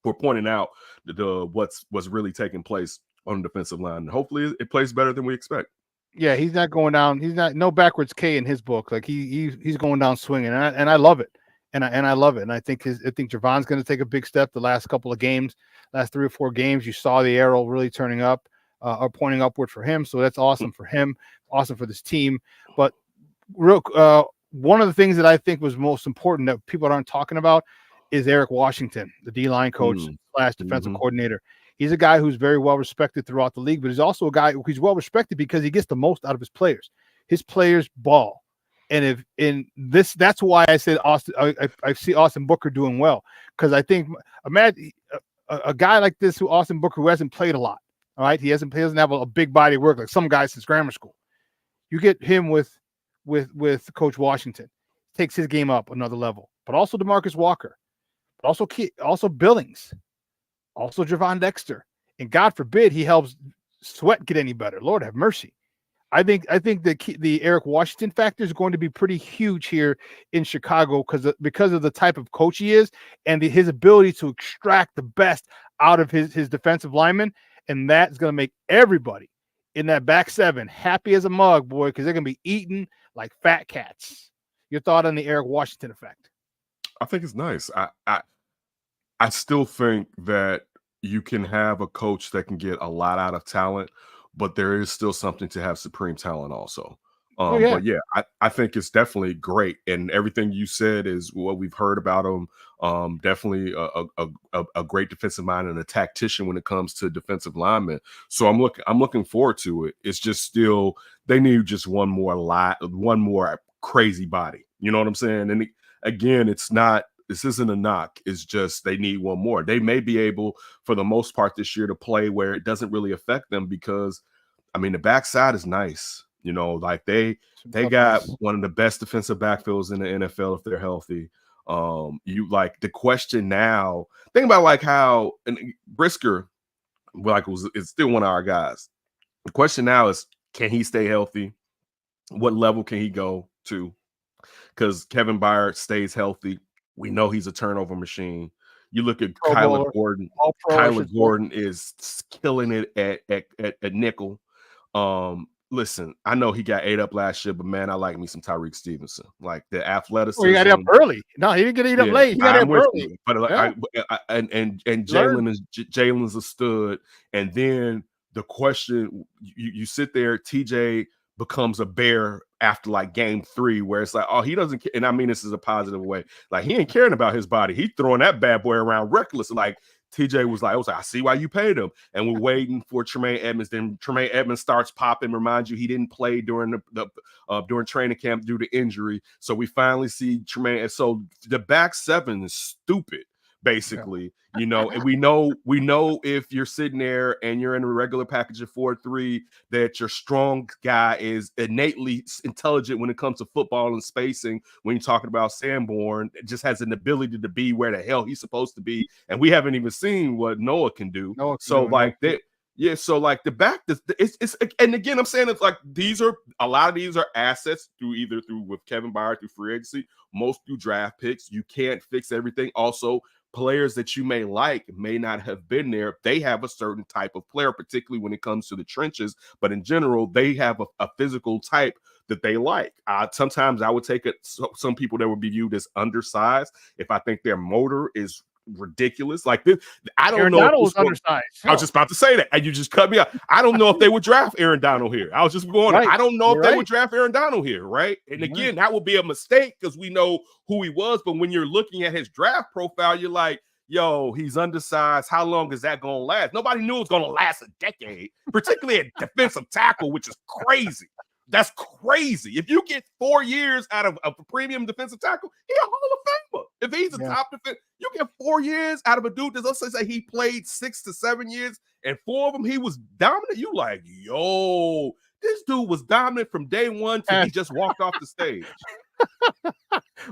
we're pointing out what's really taking place on the defensive line. Hopefully it plays better than we expect. Yeah, he's not going down. He's not no backwards K in his book. Like he's going down swinging, and I love it. And I love it. And I think Gervon's going to take a big step. The last couple of games, last 3 or 4 games, you saw the arrow really turning up or pointing upward for him. So that's awesome for him, awesome for this team. But one of the things that I think was most important that people aren't talking about is Eric Washington, the D-line coach / defensive coordinator. He's a guy who's very well respected throughout the league, but he's also a guy who's well respected because he gets the most out of his players. His players ball. And that's why I said Austin. I see Austin Booker doing well, because I think imagine a guy like this Austin Booker, who hasn't played a lot. All right, he doesn't have a big body of work like some guys since grammar school. You get him with Coach Washington, takes his game up another level. But also DeMarcus Walker, but also Billings, also Gervon Dexter, and God forbid he helps Sweat get any better. Lord have mercy. I think the Eric Washington factor is going to be pretty huge here in Chicago because of the type of coach he is and his ability to extract the best out of his defensive linemen, and that's going to make everybody in that back 7 happy as a mug, boy, because they're going to be eating like fat cats. Your thought on the Eric Washington effect? I think it's nice. I still think that you can have a coach that can get a lot out of talent, but there is still something to have supreme talent also. But yeah, I think it's definitely great, and everything you said is what we've heard about him. Definitely a great defensive mind and a tactician when it comes to defensive linemen. So I'm looking forward to it. It's just still they need just one more crazy body. You know what I'm saying? And again, this isn't a knock. It's just they need one more. They may be able, for the most part this year, to play where it doesn't really affect them because, I mean, the backside is nice. You know, like they got one of the best defensive backfields in the NFL if they're healthy. You like the question now, think about like how and Brisker, like it's still one of our guys. The question now is, can he stay healthy? What level can he go to? Because Kevin Byard stays healthy. We know he's a turnover machine. You look at Kyler Gordon. Kyler Gordon is killing it at nickel. Listen, I know he got ate up last year, but man, I like me some Tyreek Stevenson. Like the athleticism. Oh, he got it up early. No, he didn't get it up late. He got it up early. You. But like, and Jalen's a stud. And then the question, you sit there, TJ becomes a bear after like game 3, where it's like, oh, he doesn't care. And I mean this is a positive way. Like he ain't caring about his body. He throwing that bad boy around reckless. Like TJ was like, I see why you paid him. And we're waiting for Tremaine Edmonds. Then Tremaine Edmonds starts popping. Reminds you he didn't play during during training camp due to injury. So we finally see Tremaine. And so the back 7 is stupid, basically. You know, and we know if you're sitting there and you're in a regular package of 4-3, that your strong guy is innately intelligent when it comes to football and spacing. When you're talking about Sanborn, it just has an ability to be where the hell he's supposed to be. And we haven't even seen what Noah can do. So like that. Yeah, so like the back, it's and again, I'm saying it's like a lot of these are assets through with Kevin Byard through free agency, most through draft picks. You can't fix everything. Also, players that you may like may not have been there. They have a certain type of player, particularly when it comes to the trenches. But in general, they have a physical type that they like. Sometimes I would take some people that would be viewed as undersized if I think their motor is ridiculous. Like this, I don't Aaron know. Donald was undersized. I was just about to say that, and you just cut me off. I don't know if they would draft Aaron Donald here. I was just going. I don't know if they would draft Aaron Donald here, right? And again, that would be a mistake because we know who he was. But when you're looking at his draft profile, you're like, yo, he's undersized. How long is that going to last? Nobody knew it was going to last a decade, particularly at defensive tackle, which is crazy. That's crazy. If you get 4 years out of a premium defensive tackle, he's a Hall of Famer. If he's a top defense, you get 4 years out of a dude that, let's say he played 6 to 7 years, and 4 of them he was dominant. You like, yo, this dude was dominant from day one till he just walked off the stage.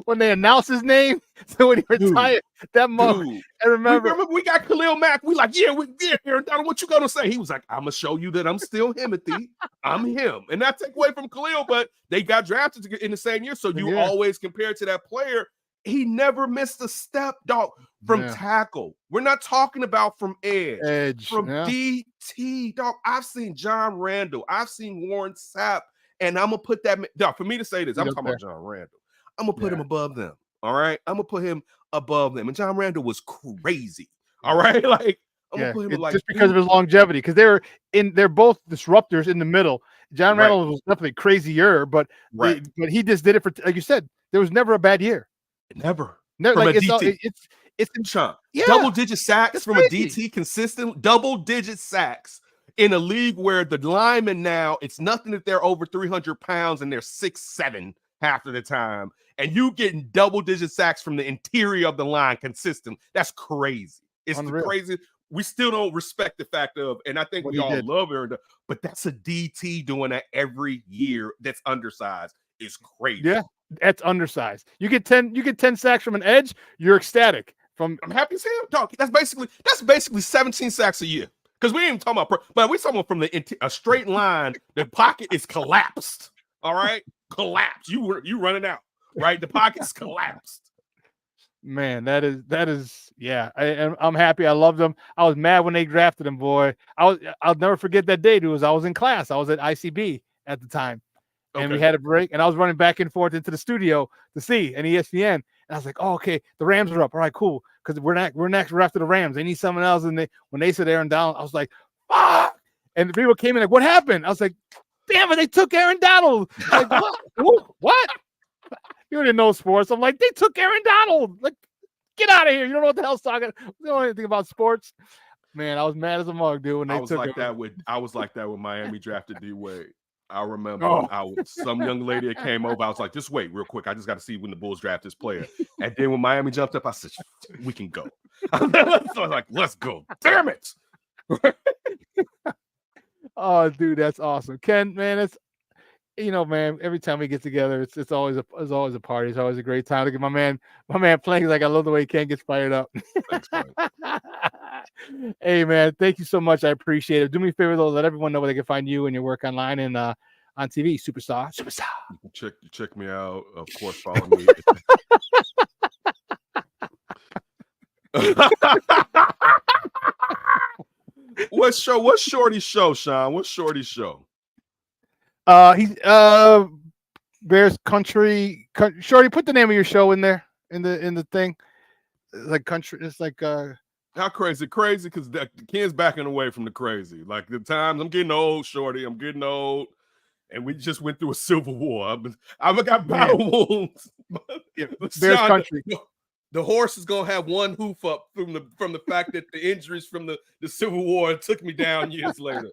When they announced his name, so when he retired, that moment, I remember we got Khalil Mack. We like, Aaron Donald, what you gonna say? He was like, I'm gonna show you that I'm still Himothy. I'm him. And not take away from Khalil, but they got drafted in the same year. So you always compare to that player. He never missed a step, dog, from tackle. We're not talking about from edge. From DT, dog. I've seen John Randall. I've seen Warren Sapp. And I'm going to put that, dog, for me to say this, I'm talking about John Randall. I'm going to put him above them. All right? I'm going to put him above them. And John Randall was crazy. All right? Like, I'm going to put him like. Just because of his longevity, because they're both disruptors in the middle. John Randall was definitely crazier, but he just did it for, like you said, there was never a bad year. Never. Like it's double-digit sacks from a DT, consistent double-digit sacks. In a league where the linemen now, it's nothing that they're over 300 pounds and they're 6'7" half of the time. And you getting double-digit sacks from the interior of the line consistent. That's crazy. It's crazy. We still don't respect the fact of, and I think we all love Aaron, but that's a DT doing that every year that's undersized. Is crazy. Yeah, that's undersized. You get 10 sacks from an edge, you're ecstatic. I'm happy to see him, dog. That's basically 17 sacks a year. Because we ain't even talking about, but we're talking from a straight line. The pocket is collapsed. All right, collapsed. You running out, right? The pocket's collapsed. Man, that is. Yeah. I'm happy. I loved him. I was mad when they drafted him, boy. I'll never forget that day, dude. I was in class. I was at ICB at the time, and we had a break, and I was running back and forth into the studio to see an ESPN, and I was like, "Oh, okay, the Rams are up. All right, cool, because we're after the Rams. They need someone else." And when they said Aaron Donald, I was like, "Fuck!" And the people came in like, "What happened?" I was like, "Damn it, they took Aaron Donald." Like, what? What? You didn't know sports. I'm like, they took Aaron Donald. Like, get out of here. You don't know what the hell's talking. You don't know anything about sports. Man, I was mad as a mug, dude. When they I was took like him. that with Miami drafted D Wade. I remember some young lady that came over. I was like, just wait real quick. I just got to see when the Bulls draft this player. And then when Miami jumped up, I said, we can go. So I was like, let's go. Damn it. Oh, dude, that's awesome. Ken, man, it's man, every time we get together, it's always a party. It's always a great time. Look at my man playing. Like, I love the way Ken gets fired up. Thanks, man. Hey, man, thank you so much. I appreciate it. Do me a favor, though, let everyone know where they can find you and your work online and on TV. Superstar. Check me out. Of course, follow me. What's Shorty's show, Shawn? What's Shorty's show? He's Bears Country. Shorty, put the name of your show in there in the thing. Like country, it's like how crazy because the Ken's backing away from the crazy. Like the times I'm getting old, Shorty. I'm getting old, and we just went through a civil war. I've got battle wounds. Bears Country. The horse is gonna have one hoof up from the fact that the injuries from the Civil War took me down years later.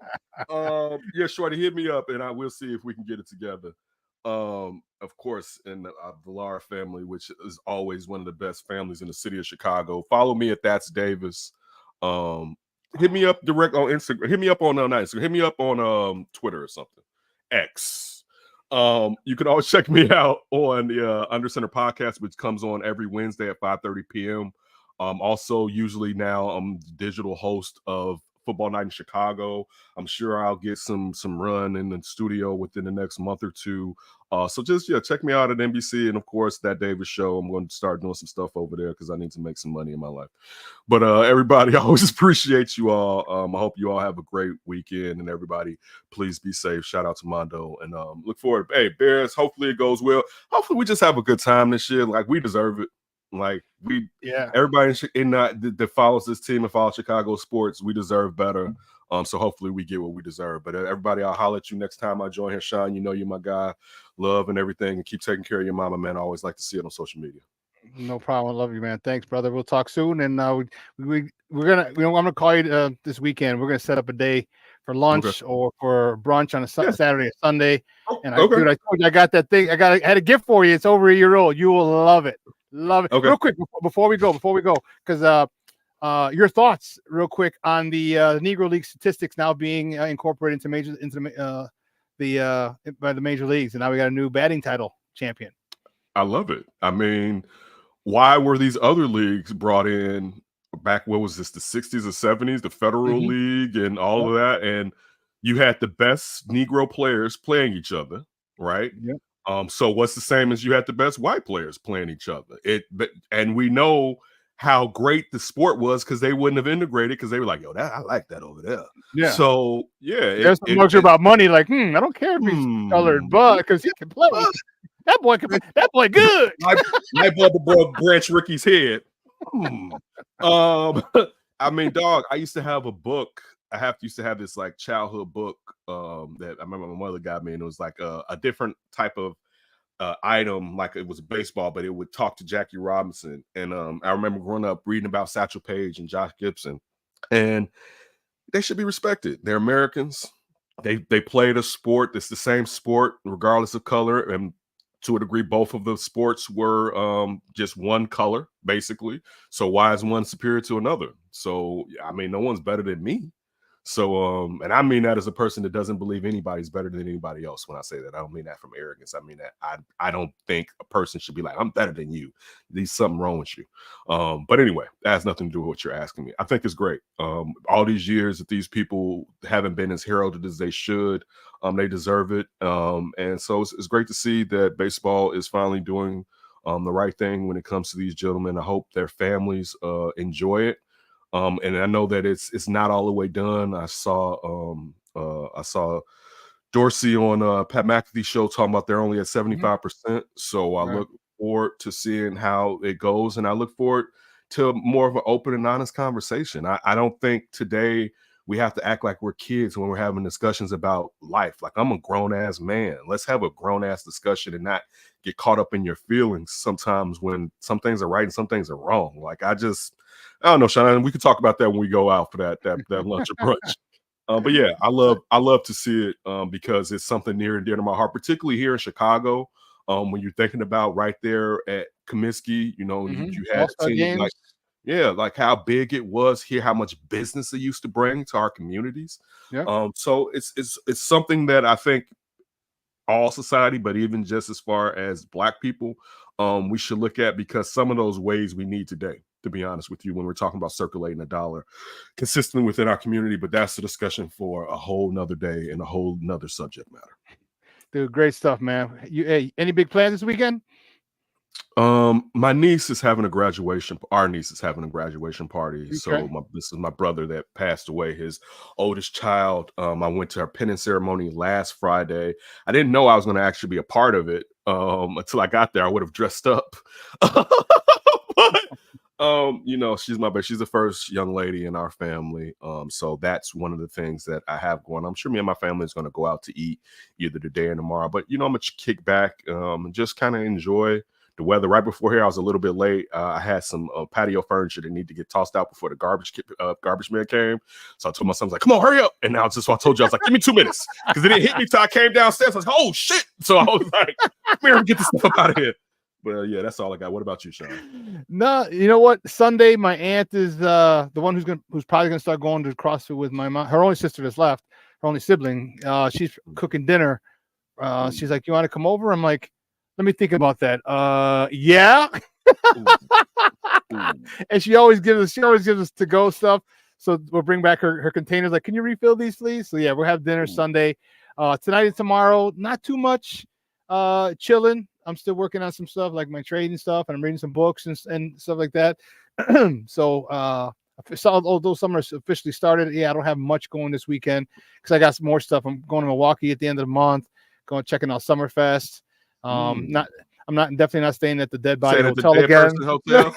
Yeah, Shorty, hit me up and I will see if we can get it together. Of course, in the Lara family, which is always one of the best families in the city of Chicago. Follow me at That's Davis. Hit me up direct on Instagram. Hit me up on not Instagram. Hit me up on Twitter or something. X. You can always check me out on the Under Center podcast, which comes on every Wednesday at 5:30 p.m. Also, usually now I'm the digital host of Football Night in Chicago. I'm sure I'll get some run in the studio within the next month or two. So just check me out at NBC, and of course That Davis Show. I'm going to start doing some stuff over there because I need to make some money in my life. But everybody, I always appreciate you all. I hope you all have a great weekend, and everybody, please be safe. Shout out to Mondo, and look forward. Hey, Bears, hopefully it goes well. Hopefully we just have a good time this year. Like, we deserve it. Like, everybody that follows this team and follows Chicago sports, we deserve better. So hopefully we get what we deserve. But everybody, I'll holler at you next time I join here. Shawn, you know you're my guy. Love and everything, and keep taking care of your mama, man. I always like to see it on social media. No problem. I love you, man. Thanks, brother. We'll talk soon. And we're gonna, I'm gonna call you this weekend. We're gonna set up a day for lunch or for brunch on a Saturday or Sunday. And I told you I got that thing. I had a gift for you. It's over a year old. You will love it. Love it. Okay. Real quick before we go, because your thoughts, real quick, on the Negro League statistics now being incorporated by the major leagues, and now we got a new batting title champion. I love it. I mean, why were these other leagues brought in back? What was this? The 60s or 70s? The Federal League and all of that, and you had the best Negro players playing each other, right? Yep. So what's the same as you had the best white players playing each other? And we know how great the sport was because they wouldn't have integrated because they were like, yo, I like that over there. Yeah. So there's some luxury about money. Like, I don't care if he's colored, but because he can play. That boy can. That boy good. My brother broke Branch Ricky's head. I mean, dog. I used to have a book. Used to have this like childhood book that I remember my mother got me, and it was like a different type of item, like it was baseball, but it would talk to Jackie Robinson. And I remember growing up reading about Satchel Paige and Josh Gibson, and they should be respected. They're Americans. They played a sport that's the same sport regardless of color, and to a degree both of the sports were just one color basically. So why is one superior to another? So I mean, no one's better than me. So, and I mean that as a person that doesn't believe anybody's better than anybody else. When I say that, I don't mean that from arrogance. I mean that I don't think a person should be like, I'm better than you. There's something wrong with you. But anyway, that has nothing to do with what you're asking me. I think it's great. All these years that these people haven't been as heralded as they should, they deserve it. And so it's great to see that baseball is finally doing the right thing when it comes to these gentlemen. I hope their families enjoy it. And I know that it's not all the way done. I saw Dorsey on Pat McAfee's show talking about they're only at 75%. So I Right. look forward to seeing how it goes, and I look forward to more of an open and honest conversation. I don't think today we have to act like we're kids when we're having discussions about life. Like, I'm a grown-ass man. Let's have a grown-ass discussion and not get caught up in your feelings sometimes when some things are right and some things are wrong. Like, I don't know, Shawn, we could talk about that when we go out for that lunch or brunch. But yeah, I love to see it because it's something near and dear to my heart, particularly here in Chicago. When you're thinking about right there at Comiskey, you had All-Star a team games. like, yeah, like how big it was here, how much business it used to bring to our communities. Yeah. So it's something that I think all society, but even just as far as Black people, we should look at, because some of those ways we need today, to be honest with you, when we're talking about circulating a dollar consistently within our community. But that's a discussion for a whole nother day and a whole nother subject matter. Dude, great stuff, man. Hey, any big plans this weekend? My niece is having a graduation. Our niece is having a graduation party. Okay. So this is my brother that passed away, his oldest child. I went to her penance ceremony last Friday. I didn't know I was going to actually be a part of it until I got there. I would have dressed up. But she's the first young lady in our family. So that's one of the things that I have going. I'm sure me and my family is going to go out to eat either today or tomorrow. But I'm gonna kick back and just kind of enjoy the weather. Right before here, I was a little bit late. I had some patio furniture that need to get tossed out before the garbage man came. So I told my son, I was like, "Come on, hurry up!" And now just what I told you, I was like, "Give me 2 minutes," because it didn't hit me till I came downstairs. I was like, "Oh shit!" So I was like, "Come here, get this stuff up out of here." But yeah, that's all I got. What about you, Shawn? No, you know what? Sunday, my aunt is the one who's probably gonna start going to CrossFit with my mom. Her only sister that's left, her only sibling. She's cooking dinner. She's like, "You want to come over?" I'm like, "Let me think about that." Yeah. And she always gives us to go stuff. So we'll bring back her containers. Like, "Can you refill these, please?" So yeah, we'll have dinner Sunday. Tonight and tomorrow, not too much. Chilling. I'm still working on some stuff like my trading stuff, and I'm reading some books and stuff like that. So although summer's officially started, yeah, I don't have much going this weekend because I got some more stuff. I'm going to Milwaukee at the end of the month, checking out Summerfest. I'm definitely not staying at the Dead Body Hotel again. Hotel?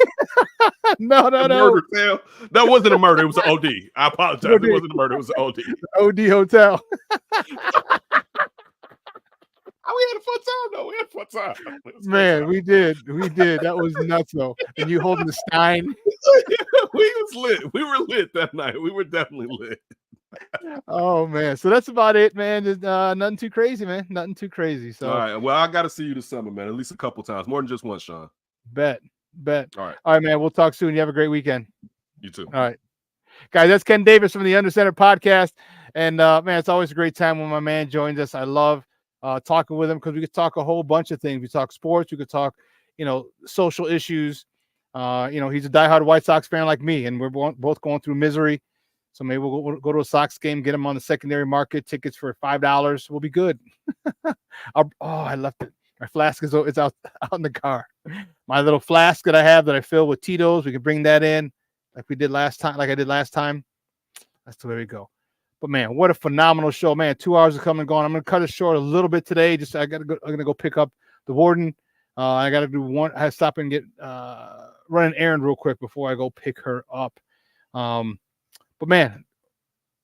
No. Murder hotel. That wasn't a murder. It was an OD. I apologize. It wasn't a murder. It was an OD. OD hotel. We had a fun time, though. We had a fun time. Man, we did. That was nuts, though. And you holding the Stein. We was lit. We were lit that night. We were definitely lit. Oh man, so that's about it, man. There's nothing too crazy, man. Nothing too crazy. So all right. Well, I got to see you this summer, man. At least a couple times, more than just once, Shawn. Bet. All right, man. We'll talk soon. You have a great weekend. You too. All right, guys. That's Ken Davis from the Under Center podcast, and man, it's always a great time when my man joins us. I love talking with him because we could talk a whole bunch of things. We talk sports. We could talk, social issues. He's a diehard White Sox fan like me, and we're both going through misery. So maybe we'll go to a Sox game, get them on the secondary market, tickets for $5. We'll be good. I left it. My flask it's out in the car. My little flask that I have that I fill with Tito's, we can bring that in like I did last time. That's the way we go. But man, what a phenomenal show, man. 2 hours are coming and going. I'm going to cut it short a little bit today. I'm going to go pick up the warden. I got to do one. I have to stop and run an errand real quick before I go pick her up. But man,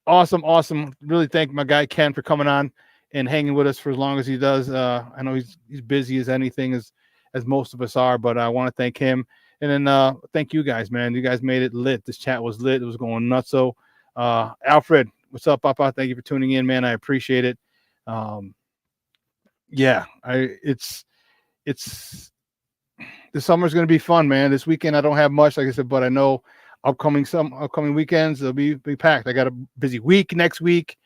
awesome. Really thank my guy Ken for coming on and hanging with us for as long as he does. I know he's busy as anything, as most of us are, but I want to thank him. And then thank you guys, man. You guys made it lit. This chat was lit. It was going nuts. So Alfred, what's up, Papa? Thank you for tuning in, man. I appreciate it. It's the summer's going to be fun, man. This weekend I don't have much, like I said, but I know upcoming weekends they'll be packed. I got a busy week next week.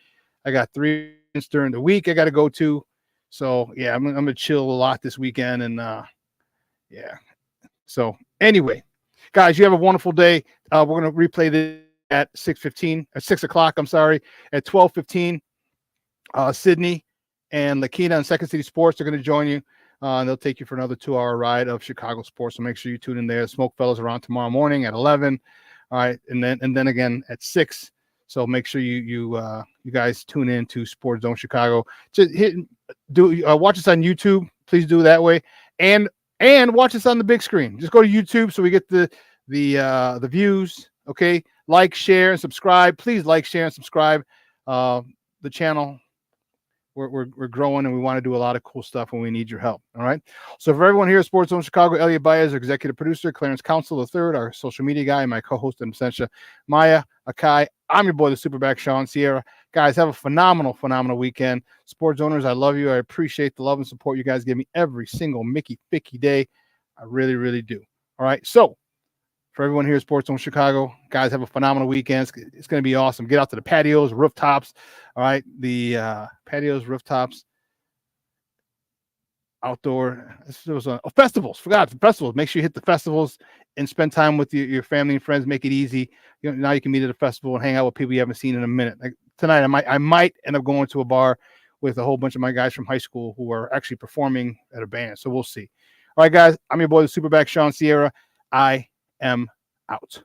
I got 3 events during the week I got to go to. So yeah, I'm gonna chill a lot this weekend, and yeah. So anyway, guys, you have a wonderful day. We're gonna replay this at 6 o'clock. I'm sorry, at 12:15. Sydney and Lakina and Second City Sports are going to join you. And they'll take you for another 2-hour ride of Chicago sports. So make sure you tune in there. Smoke Fellows are on tomorrow morning at 11. All right, and then again at 6. So make sure you you guys tune in to Sports Zone Chicago. Just watch us on YouTube. Please do that way, and watch us on the big screen. Just go to YouTube so we get the views. Okay, like, share, and subscribe. Please like, share, and subscribe. The channel. We're growing, and we want to do a lot of cool stuff, and we need your help. All right. So for everyone here at Sports Zone Chicago, Elliot Baez, our executive producer, Clarence Council III, our social media guy, and my co-host in absentia, Maya Akai. I'm your boy, the SuperBack, Shawn Sierra. Guys, have a phenomenal weekend. Sports owners, I love you. I appreciate the love and support you guys give me every single Mickey Ficky day. I really, really do. All right. So for everyone here at Sports Zone Chicago, guys, have a phenomenal weekend. It's going to be awesome. Get out to the patios, rooftops. All right. The patios, rooftops, outdoor. There was festivals. Forgot the festivals. Make sure you hit the festivals and spend time with your family and friends. Make it easy. Now you can meet at a festival and hang out with people you haven't seen in a minute. Like tonight, I might end up going to a bar with a whole bunch of my guys from high school who are actually performing at a band. So we'll see. All right, guys. I'm your boy, the SuperBack, Shawn Sierra. I am out.